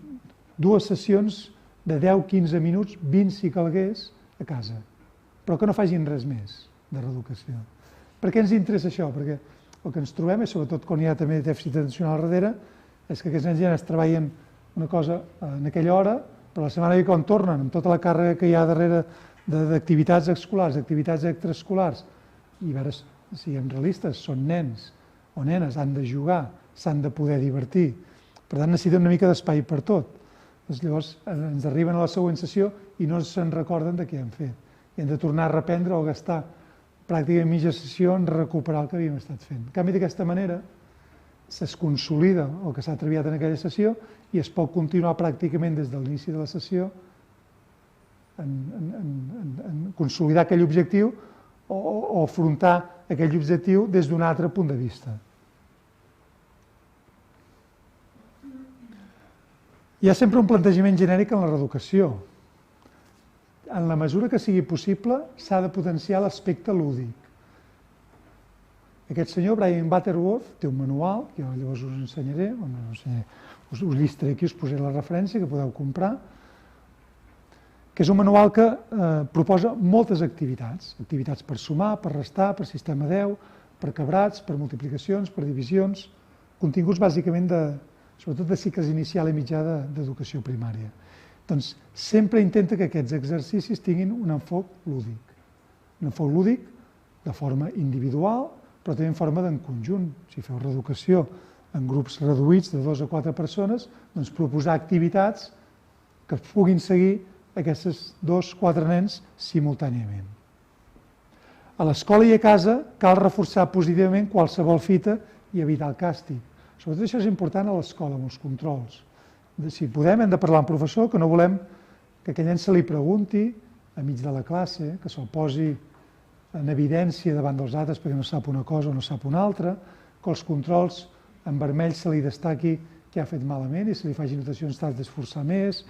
2 sessions de 10-15 minuts, 20 si calgués, a casa. Però que no facin res més de reeducació. Per què ens interessa això? Perquè el que ens trobem, i sobretot quan hi ha també dèficit atencional al darrere, és que aquests nens ja es treballen una cosa en aquella hora, però la setmana que quan tornen, amb tota la càrrega que hi ha darrere d'activitats escolars, d'activitats extraescolars, i a veure, siguem realistes, són nens o nenes, han de jugar, s'han de poder divertir. Per tant, necessiten una mica d'espai per tot. Doncs llavors ens arriben a la següent sessió i no se'n recorden de què han fet. I hem de tornar a reprendre o gastar pràcticament mitja sessió en recuperar el que havíem estat fent. En canvi, d'aquesta manera, es consolida el que s'ha treballat en aquella sessió i es pot continuar pràcticament des de l'inici de la sessió en consolidar aquell objectiu o afrontar aquell objectiu des d'un altre punt de vista. Hi ha sempre un plantejament genèric en la reeducació. En la mesura que sigui possible, s'ha de potenciar l'aspecte lúdic. Aquest senyor, Brian Butterworth, té un manual, que jo llavors us ensenyaré, us llistaré aquí, us posaré la referència que podeu comprar, que és un manual que proposa moltes activitats. Activitats per sumar, per restar, per sistema 10, per quebrats, per multiplicacions, per divisions, continguts bàsicament sobretot de cicles inicial i mitjà d'educació primària. Doncs sempre intenta que aquests exercicis tinguin un enfoc lúdic. Un enfoc lúdic de forma individual, però també en forma d'en conjunt. Si feu reeducació en grups reduïts de 2 a 4 persones, doncs proposar activitats que puguin seguir aquests 2 o 4 nens simultàniament. A l'escola i a casa cal reforçar positivament qualsevol fita i evitar el càstig. Sobretot això és important a l'escola, amb els controls. Si podem, hem de parlar amb el professor, que no volem que aquell nen se li pregunti a mig de la classe, que se'l posi en evidència davant dels altres perquè no sap una cosa o no sap una altra, que els controls en vermell se li destaqui què ha fet malament i se li faci notacions t'has d'esforçar més,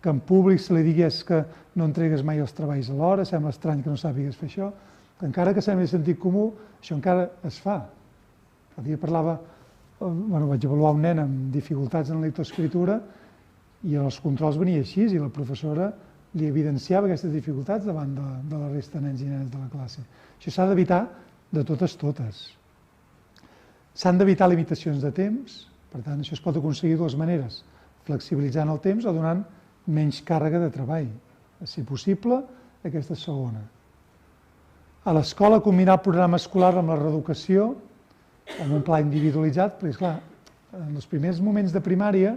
que en públic se li digui que no entregues mai els treballs a l'hora, sembla estrany que no sàpigues fer això, que encara que sembli de sentit comú, això encara es fa. El dia parlava, vaig avaluar un nen amb dificultats en lectoescriptura i els controls venia així i la professora li evidenciava aquestes dificultats davant de la resta de nens i nenes de la classe. Això s'ha d'evitar de totes. S'han d'evitar limitacions de temps, per tant, això es pot aconseguir de 2 maneres, flexibilitzant el temps o donant menys càrrega de treball. A ser possible, aquesta segona. A l'escola, combinar el programa escolar amb la reeducació amb un pla individualitzat, perquè, esclar, en els primers moments de primària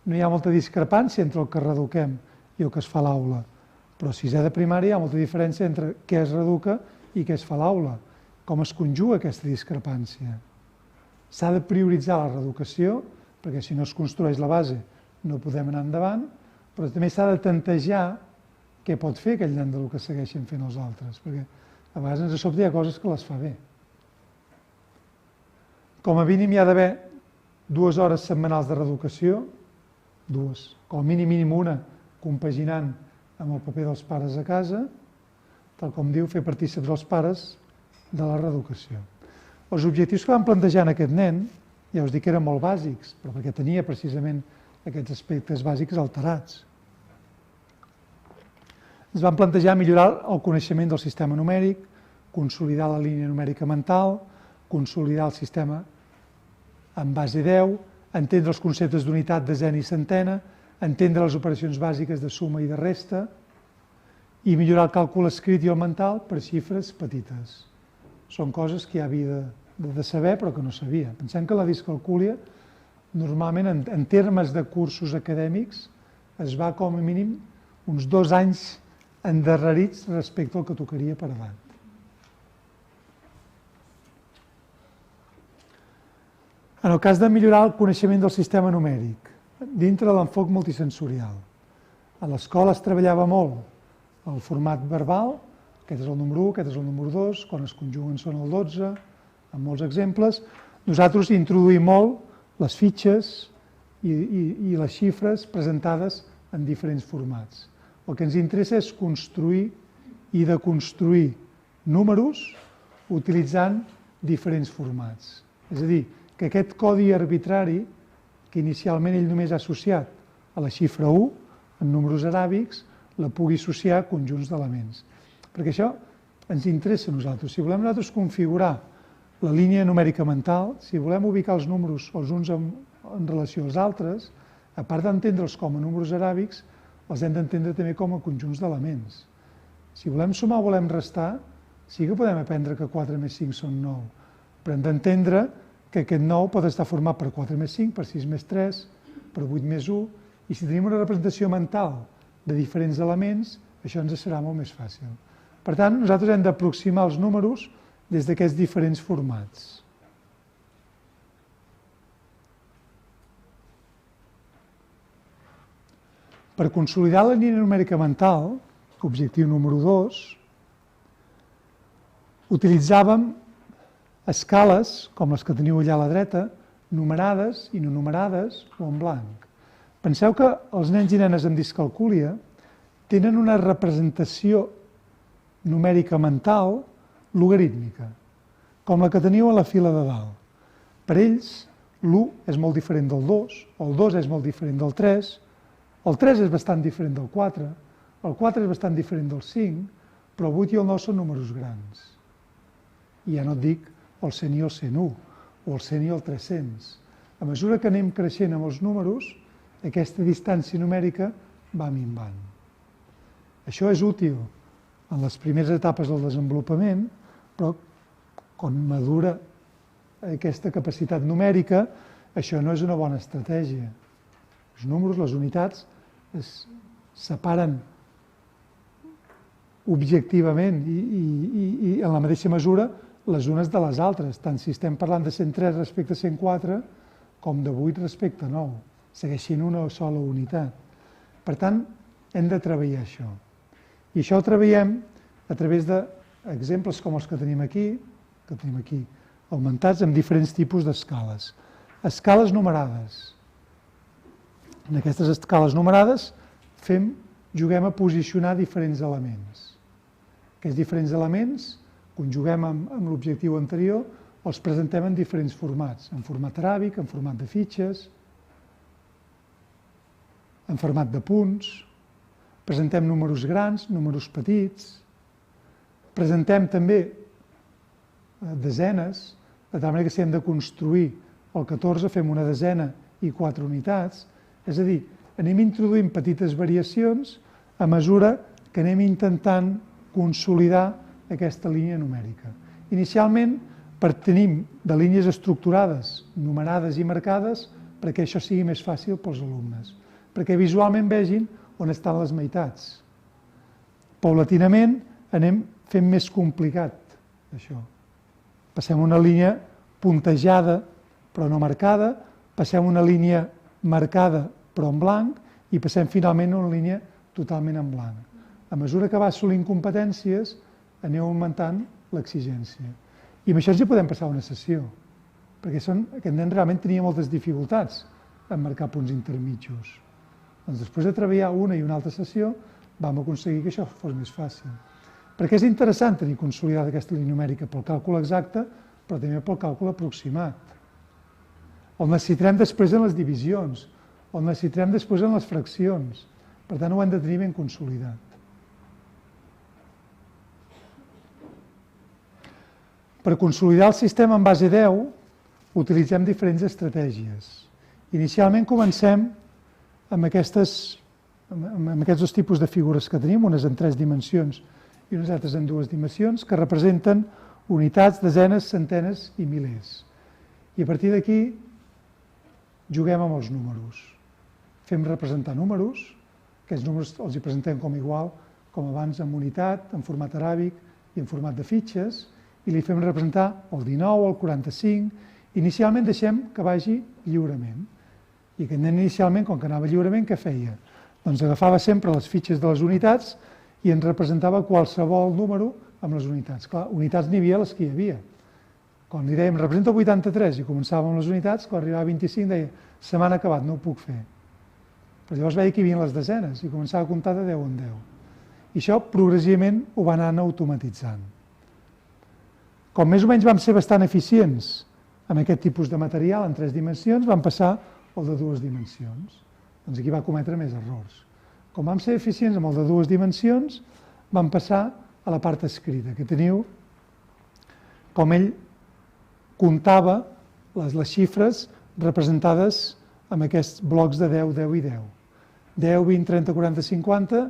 no hi ha molta discrepància entre el que reeduquem i el que es fa a l'aula, però a 6è de primària hi ha molta diferència entre què es reeduca i què es fa a l'aula, com es conjuga aquesta discrepància. S'ha de prioritzar la reeducació, perquè si no es construeix la base no podem anar endavant, però també s'ha de tantejar què pot fer aquell nen del que segueixen fent els altres, perquè a vegades ens sobte hi ha coses que les fa bé. Com a mínim hi ha d'haver 2 hores setmanals de reeducació, 2, com a mínim una, compaginant amb el paper dels pares a casa, tal com diu, fer partícips els pares de la reeducació. Els objectius que vam plantejar en aquest nen, ja us dic que eren molt bàsics, però perquè tenia precisament aquests aspectes bàsics alterats. Ens vam plantejar millorar el coneixement del sistema numèric, consolidar la línia numèrica mental, consolidar el sistema en base 10, entendre els conceptes d'unitat, desena i centena, entendre les operacions bàsiques de suma i de resta i millorar el càlcul escrit i el mental per xifres petites. Són coses que ja havia de saber però que no sabia. Pensem que la discalcúlia, normalment en termes de cursos acadèmics, es va com a mínim uns 2 anys endarrerits respecte al que tocaria per davant. En el cas de millorar el coneixement del sistema numèric, dintre de l'enfoc multisensorial, a l'escola es treballava molt el format verbal, aquest és el número 1, aquest és el número 2, quan es conjuguen són el 12, amb molts exemples. Nosaltres introduïm molt les fitxes i les xifres presentades en diferents formats. El que ens interessa és construir i deconstruir números utilitzant diferents formats. És a dir, que aquest codi arbitrari, que inicialment ell només ha associat a la xifra 1, en números aràbics, la pugui associar a conjunts d'elements. Perquè això ens interessa a nosaltres. Si volem nosaltres configurar la línia numèrica mental, si volem ubicar els números els uns en relació als altres, a part d'entendre'ls com a números aràbics, els hem d'entendre també com a conjunts d'elements. Si volem sumar o volem restar, sí que podem aprendre que 4 més 5 són 9, però hem d'entendre que aquest 9 pot estar format per 4 més 5, per 6 més 3, per 8 més 1, i si tenim una representació mental de diferents elements, això ens serà molt més fàcil. Per tant, nosaltres hem d'aproximar els números des d'aquests diferents formats. Per consolidar la línia numèrica mental, objectiu número 2, utilitzàvem escales, com les que teniu allà a la dreta, numerades i no numerades o en blanc. Penseu que els nens i nenes amb discalcúlia tenen una representació numèrica mental logarítmica, com la que teniu a la fila de dalt. Per ells, l'1 és molt diferent del 2, el 2 és molt diferent del 3, el 3 és bastant diferent del 4, el 4 és bastant diferent del 5, però el 8 i el 9 són números grans. I ja no et dic el 100 i el 101, o el 100 i el 300. A mesura que anem creixent amb els números, aquesta distància numèrica va minvant. Això és útil en les primeres etapes del desenvolupament, però quan madura aquesta capacitat numèrica, això no és una bona estratègia. Els números, les unitats, es separen objectivament i en la mateixa mesura les unes de les altres, tant si estem parlant de 103 respecte a 104 com de 8 respecte a 9, segueixin una sola unitat. Per tant, hem de treballar això. I això ho treballem a través d'exemples com els que tenim aquí augmentats amb diferents tipus d'escales. Escales numerades. En aquestes escales numerades juguem a posicionar diferents elements. Aquests diferents elements, conjuguem amb l'objectiu anterior, els presentem en diferents formats, en format aràbic, en format de fitxes, en format de punts, presentem números grans, números petits, presentem també desenes, de tal manera que si hem de construir el 14 fem una desena i 4 unitats, és a dir, anem introduint petites variacions a mesura que anem intentant consolidar aquesta línia numèrica. Inicialment, tenim de línies estructurades, numerades i marcades, perquè això sigui més fàcil pels alumnes, perquè visualment vegin on estan les meitats. Paulatinament anem fent més complicat això. Passem una línia puntejada però no marcada, passem una línia marcada però en blanc i passem finalment una línia totalment en blanc. A mesura que va assolint competències, aneu augmentant l'exigència. I amb això ens hi podem passar una sessió, perquè aquest nen realment tenia moltes dificultats en marcar punts intermitjos. Doncs després de treballar una i una altra sessió, vam aconseguir que això fos més fàcil. Perquè és interessant tenir consolidada aquesta línia numèrica pel càlcul exacte, però també pel càlcul aproximat. El necessitarem després en les divisions, el necessitarem després en les fraccions. Per tant, ho hem de tenir ben consolidat. Per consolidar el sistema en base 10, utilitzem diferents estratègies. Inicialment comencem amb aquests dos tipus de figures que tenim, unes en 3 dimensions i unes altres en 2 dimensions, que representen unitats, desenes, centenes i milers. I a partir d'aquí juguem amb els números. Fem representar números, aquests números els hi presentem com igual, com abans en unitat, en format aràbic i en format de fitxes, i li fem representar el 19, el 45, inicialment deixem que vagi lliurement. I aquest nen inicialment, com que anava lliurement, què feia? Doncs agafava sempre les fitxes de les unitats i ens representava qualsevol número amb les unitats. Clar, unitats n'hi havia les que hi havia. Quan li dèiem representa 83 i començàvem amb les unitats, quan arribava a 25 deia se m'han acabat, no ho puc fer. Però llavors veia que hi havia les desenes i començava a comptar de 10 en 10. I això progressivament ho va anar automatitzant. Com més o menys vam ser bastant eficients amb aquest tipus de material en 3 dimensions, vam passar al de 2 dimensions. Doncs aquí va cometre més errors. Com vam ser eficients amb el de 2 dimensions, vam passar a la part escrita, que teniu com ell comptava les xifres representades amb aquests blocs de 10, 10 i 10. 10, 20, 30, 40, 50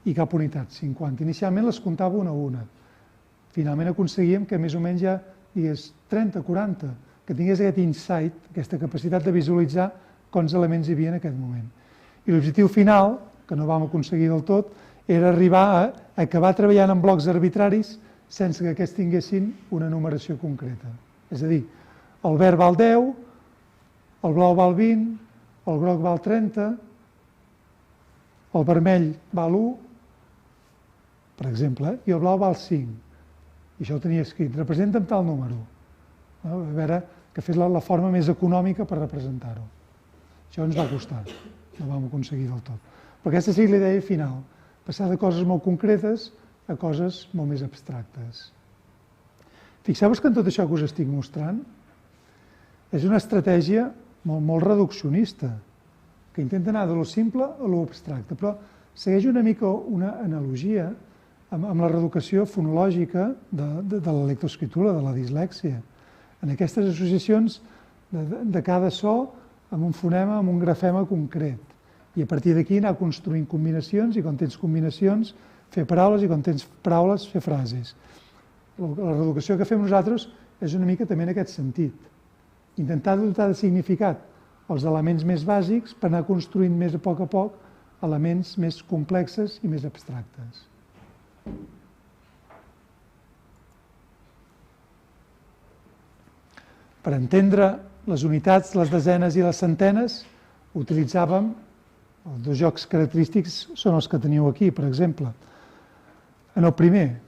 i cap unitat, 50. Inicialment les comptava una a una. Finalment aconseguíem que més o menys ja digués 30, 40, que tingués aquest insight, aquesta capacitat de visualitzar quants elements hi havia en aquest moment. I l'objectiu final, que no vam aconseguir del tot, era arribar a acabar treballant en blocs arbitraris sense que aquests tinguessin una numeració concreta. És a dir, el verd val 10, el blau val 20, el groc val 30, el vermell val 1, per exemple, i el blau val 5. I això ho tenia escrit, representa'm tal número. A veure, que fes la forma més econòmica per representar-ho. Això ens va costar, no vam aconseguir del tot. Però aquesta sí la idea final, passar de coses molt concretes a coses molt més abstractes. Fixeu-vos que en tot això que us estic mostrant és una estratègia molt reduccionista, que intenta anar de lo simple a lo abstracte, però segueix una mica una analogia amb la reeducació fonològica de la lectoescriptura, de la dislèxia. En aquestes associacions de cada so amb un fonema, amb un grafema concret. I a partir d'aquí anar construint combinacions, i quan tens combinacions, fer paraules, i quan tens paraules, fer frases. La reeducació que fem nosaltres és una mica també en aquest sentit. Intentar dotar de significat els elements més bàsics per anar construint més a poc elements més complexes i més abstractes. Per entendre les unitats, les desenes i les centenes, utilitzàvem els 2 jocs característics són els que teniu aquí, per exemple. En el primer,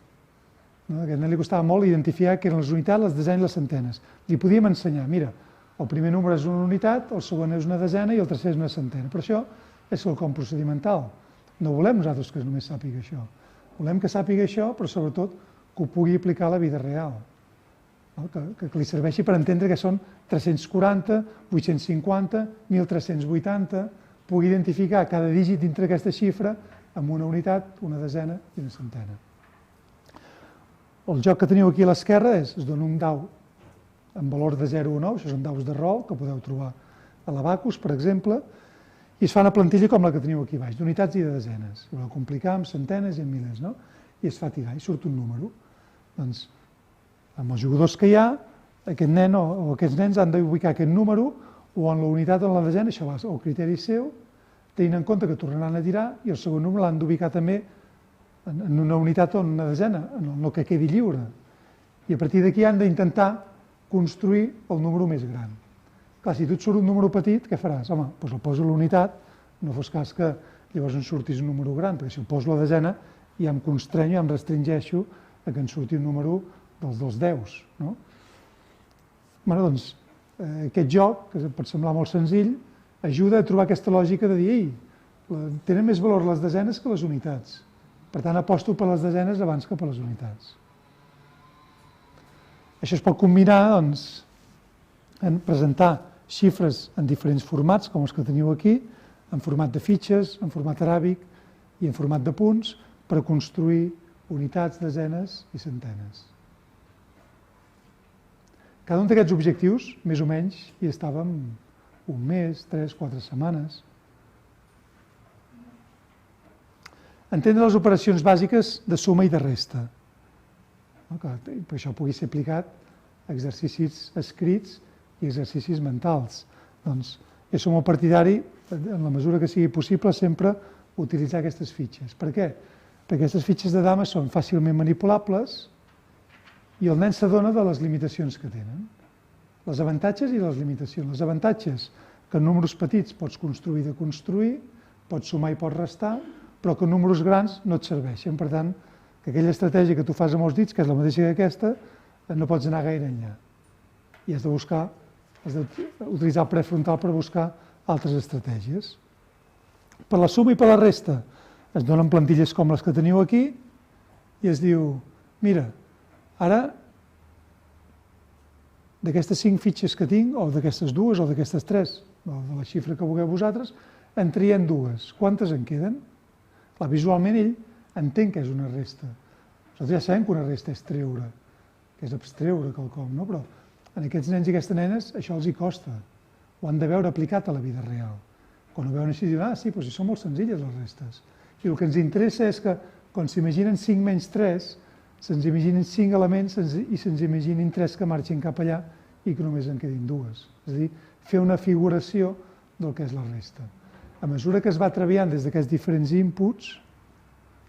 a aquest nen li costava molt identificar què eren les unitats, les desenes i les centenes. Li podíem ensenyar, mira, el primer número és una unitat, el segon és una desena i el tercer és una centena. Però això és quelcom procedimental. No volem nosaltres que només sàpiga això. Volem que sàpiga això, però sobretot que ho pugui aplicar a la vida real. Que li serveixi per entendre que són 340, 850, 1380, pugui identificar cada dígit dintre d'aquesta xifra amb una unitat, una desena i una centena. El joc que teniu aquí a l'esquerra es dona un dau amb valor de 0 a 9, això són daus de rol que podeu trobar a l'Abacus, per exemple, i es fa una plantilla com la que teniu aquí baix, d'unitats i de desenes. Ho voleu complicar amb centenes i amb milers, no? I es fa tirar i surt un número. Doncs, amb els jugadors que hi ha, aquest nen o aquests nens han d'ubicar aquest número o en la unitat o en la desena, això va al criteri seu, tenint en compte que tornaran a tirar i el segon número l'han d'ubicar també en una unitat o en una desena, en el que quedi lliure. I a partir d'aquí han d'intentar construir el número més gran. Clar, si tu et surt un número petit, què faràs? Home, doncs el poso a la unitat, no fos cas que llavors em sortís un número gran, perquè si el poso a la desena ja em constrenyo, ja em restringeixo a que em surti un número dels 10, no? Bé, doncs, aquest joc, que pot semblar molt senzill, ajuda a trobar aquesta lògica de dir, ei, tenen més valor les desenes que les unitats. Per tant, aposto per les desenes abans que per les unitats. Això es pot combinar, doncs, en presentar xifres en diferents formats, com els que teniu aquí, en format de fitxes, en format aràbic i en format de punts, per construir unitats, desenes i centenes. Cada un d'aquests objectius, més o menys, hi estàvem un mes, 3, 4 setmanes. Entendre les operacions bàsiques de suma i de resta. Per això pugui ser aplicat a exercicis escrits i exercicis mentals. Doncs jo som molt partidari, en la mesura que sigui possible, sempre utilitzar aquestes fitxes. Per què? Perquè aquestes fitxes de dames són fàcilment manipulables i el nen s'adona de les limitacions que tenen. Les avantatges i les limitacions. Les avantatges, que en números petits pots construir i deconstruir, pots sumar i pots restar, però que en números grans no et serveixen. Per tant, que aquella estratègia que tu fas amb els dits, que és la mateixa que aquesta, no pots anar gaire enllà. I has d'utilitzar el prefrontal per buscar altres estratègies. Per la suma i per la resta es donen plantilles com les que teniu aquí i es diu, mira, ara d'aquestes 5 fitxes que tinc, o d'aquestes 2, o d'aquestes 3, de la xifra que vulgueu vosaltres, en triem 2. Quantes en queden? Clar, visualment ell entén que és una resta. Nosaltres ja sabem que una resta és treure, que és abstreure quelcom, no? Però a aquests nens i aquestes nenes això els hi costa. Ho han de veure aplicat a la vida real. Quan ho veuen així, diuen, sí, doncs són molt senzilles les restes. I el que ens interessa és que, quan s'imaginen 5 menys 3, se'ns imaginin 5 elements i se'ns imaginin 3 que marxin cap allà i que només en quedin 2. És a dir, fer una figuració del que és la resta. A mesura que es va treballant des d'aquests diferents inputs,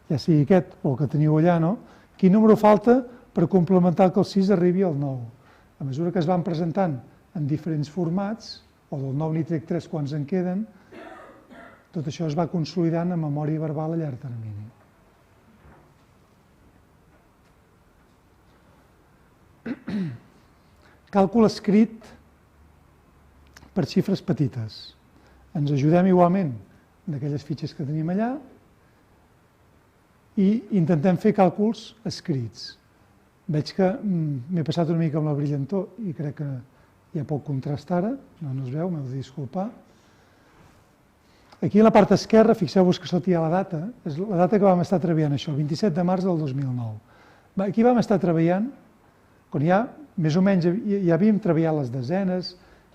ja sigui aquest o el que teniu allà, no? Quin número falta per complementar que el 6 arribi al 9? A mesura que es van presentant en diferents formats, o del 9 n'hi trec 3 quants en queden, tot això es va consolidant en memòria verbal a llarg termini. Càlcul escrit per xifres petites. Ens ajudem igualment d'aquelles fitxes que tenim allà i intentem fer càlculs escrits. Veig que m'he passat una mica amb la brillantor i crec que hi ha poc contrast ara, no es veu, m'heu de disculpar. Aquí a la part esquerra, fixeu-vos que sota hi ha la data, és la data que vam estar treballant això, el 27 de març del 2009. Aquí vam estar treballant, quan ja més o menys ja havíem treballat les desenes,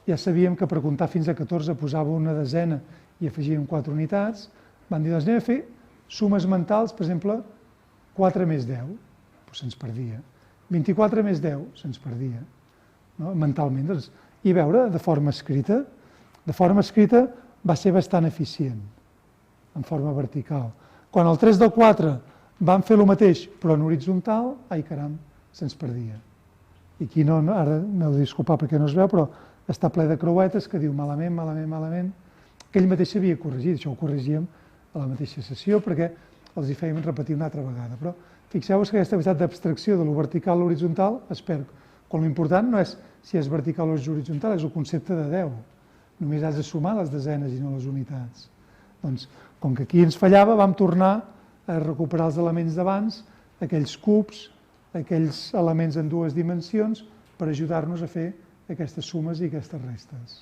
ja sabíem que per comptar fins a 14 posava una desena i afegíem 4 unitats, van dir, doncs anem a fer sumes mentals, per exemple, 4 més 10, doncs se'ns perdia. 24 més 10, se'ns perdia, mentalment. I veure, de forma escrita va ser bastant eficient, en forma vertical. Quan el 3 del 4 vam fer el mateix, però en horitzontal, ai caram, se'ns perdia. I aquí ara m'heu de disculpar perquè no es veu, però està ple de creuetes que diu malament, malament, malament. Aquell mateix s'havia corregit, això ho corregíem a la mateixa sessió perquè els hi fèiem repetir una altra vegada. Però fixeu-vos que aquesta veritat d'abstracció de lo vertical a l'horitzontal es perd. Quan l'important no és si és vertical o és horitzontal, és el concepte de 10. Només has de sumar les desenes i no les unitats. Doncs, com que aquí ens fallava, vam tornar a recuperar els elements d'abans, aquells cubs, aquells elements en 2 dimensions, per ajudar-nos a fer aquestes sumes i aquestes restes.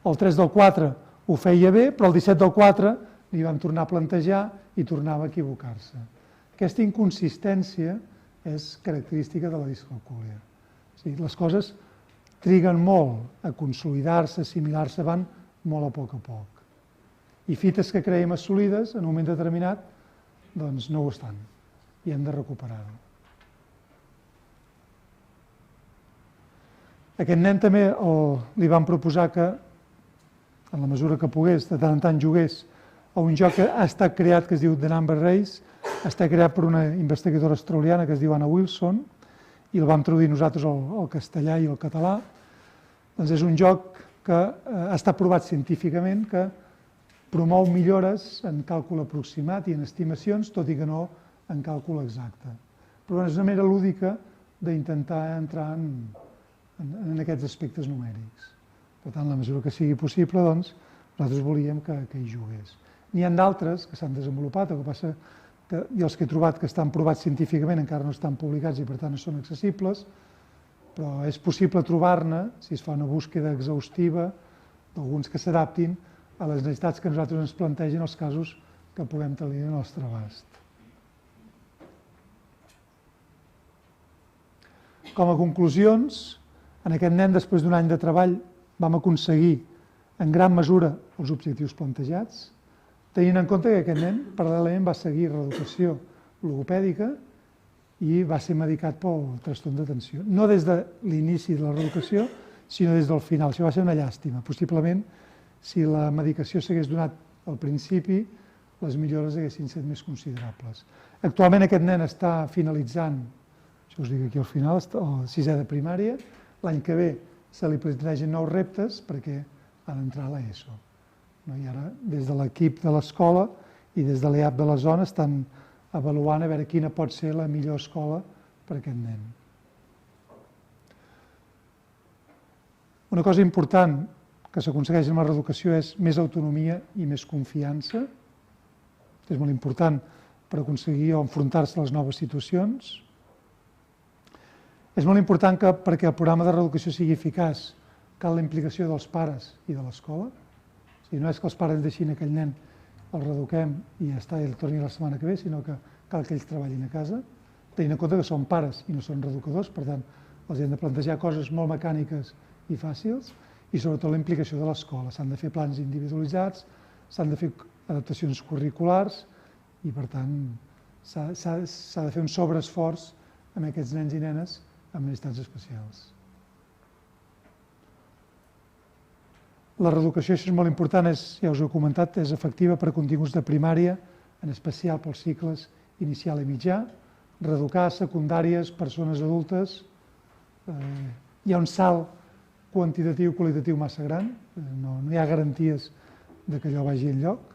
El 3 del 4 ho feia bé, però el 17 del 4 li vam tornar a plantejar i tornava a equivocar-se. Aquesta inconsistència és característica de la discalcúlia. Les coses triguen molt a consolidar-se, assimilar-se, van molt a poc. I fites que creiem assolides, en un moment determinat, doncs no ho estan i hem de recuperar-ho. Aquest nen també li vam proposar que, en la mesura que pogués, de tant en tant jugués a un joc que ha estat creat, que es diu The Number Race, està creat per una investigadora australiana que es diu Anna Wilson, i el vam traduir nosaltres al castellà i al català. Doncs és un joc que ha estat provat científicament, que promou millores en càlcul aproximat i en estimacions, tot i que no en càlcul exacte. Però és una manera lúdica d'intentar entrar en aquests aspectes numèrics. Per tant, la mesura que sigui possible, doncs, nosaltres volíem que hi jugués. N'hi ha d'altres que s'han desenvolupat, el que passa que els que he trobat que estan provats científicament encara no estan publicats i per tant no són accessibles, però és possible trobar-ne, si es fa una búsqueda exhaustiva, d'alguns que s'adaptin a les necessitats que nosaltres ens plantegin els casos que puguem tenir al nostre abast. Com a conclusions, en aquest nen, després d'un any de treball, vam aconseguir en gran mesura els objectius plantejats, tenint en compte que aquest nen paral·lelament va seguir reeducació logopèdica i va ser medicat pel trastorn d'atenció. No des de l'inici de la reeducació, sinó des del final. Això va ser una llàstima. Possiblement, si la medicació s'hagués donat al principi, les millores haguessin estat més considerables. Actualment aquest nen està finalitzant, això us dic aquí al final, el 6è de primària. L'any que ve se li plantegen nous reptes perquè ha d'entrar a l'ESO. I ara, des de l'equip de l'escola i des de l'EAP de la zona, estan avaluant a veure quina pot ser la millor escola per a aquest nen. Una cosa important que s'aconsegueix amb la reeducació és més autonomia i més confiança. És molt important per aconseguir o enfrontar-se a les noves situacions. És molt important que perquè el programa de reeducació sigui eficaç cal la implicació dels pares i de l'escola. O sigui, no és que els pares deixin aquell nen, el reeduquem i ja està, i el torni la setmana que ve, sinó que cal que ells treballin a casa, tenint en compte que són pares i no són reeducadors, per tant, els hem de plantejar coses molt mecàniques i fàcils, i sobretot la implicació de l'escola. S'han de fer plans individualitzats, s'han de fer adaptacions curriculars i, per tant, s'ha de fer un sobreesforç amb aquests nens i nenes amb necessitats especials. La reeducació, això és molt important, ja us ho he comentat, és efectiva per a continguts de primària, en especial pels cicles inicial i mitjà, reeducar secundàries, persones adultes. Hi ha un salt quantitatiu i qualitatiu massa gran, no hi ha garanties de que allò vagi enlloc.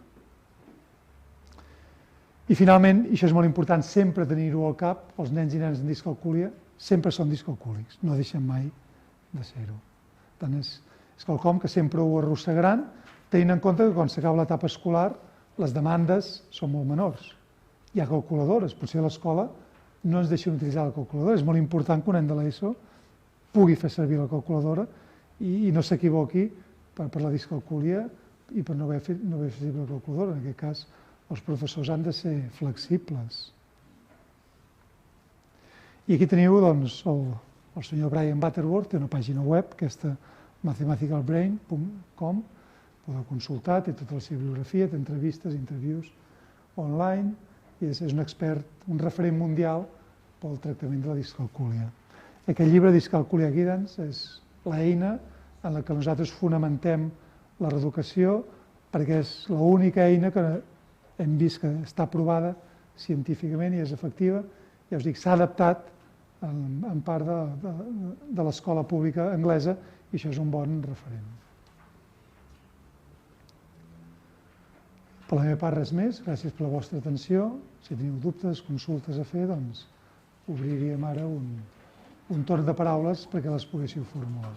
I finalment, i això és molt important, sempre tenir-ho al cap, els nens i nenes amb discalcúlia sempre són discalcúlics, no deixen mai de ser-ho. Per tant, és quelcom que sempre ho arrossegaran, tenint en compte que quan s'acaba l'etapa escolar les demandes són molt menors. Hi ha calculadores, potser a l'escola no ens deixen utilitzar la calculadora. És molt important que un nen de l'ESO pugui fer servir la calculadora i no s'equivoqui per la discalcúlia i per no haver fet servir la calculadora. En aquest cas, els professors han de ser flexibles. I aquí teniu doncs, el senyor Brian Butterworth, té una pàgina web, aquesta mathematicalbrain.com, podeu consultar, té tota la seva bibliografia, té entrevistes, interviews online, i és un expert, un referent mundial pel tractament de la discalcúlia. Aquest llibre, Dyscalculia Guidance, és l'eina en la que nosaltres fonamentem la reeducació, perquè és l'única eina que hem vist que està aprovada científicament i és efectiva. Ja us dic, s'ha adaptat en part de l'escola pública anglesa i això és un bon referent. Per la meva part, res més. Gràcies per la vostra atenció. Si teniu dubtes, consultes a fer, doncs obriríem ara un torn de paraules perquè les poguéssiu formular.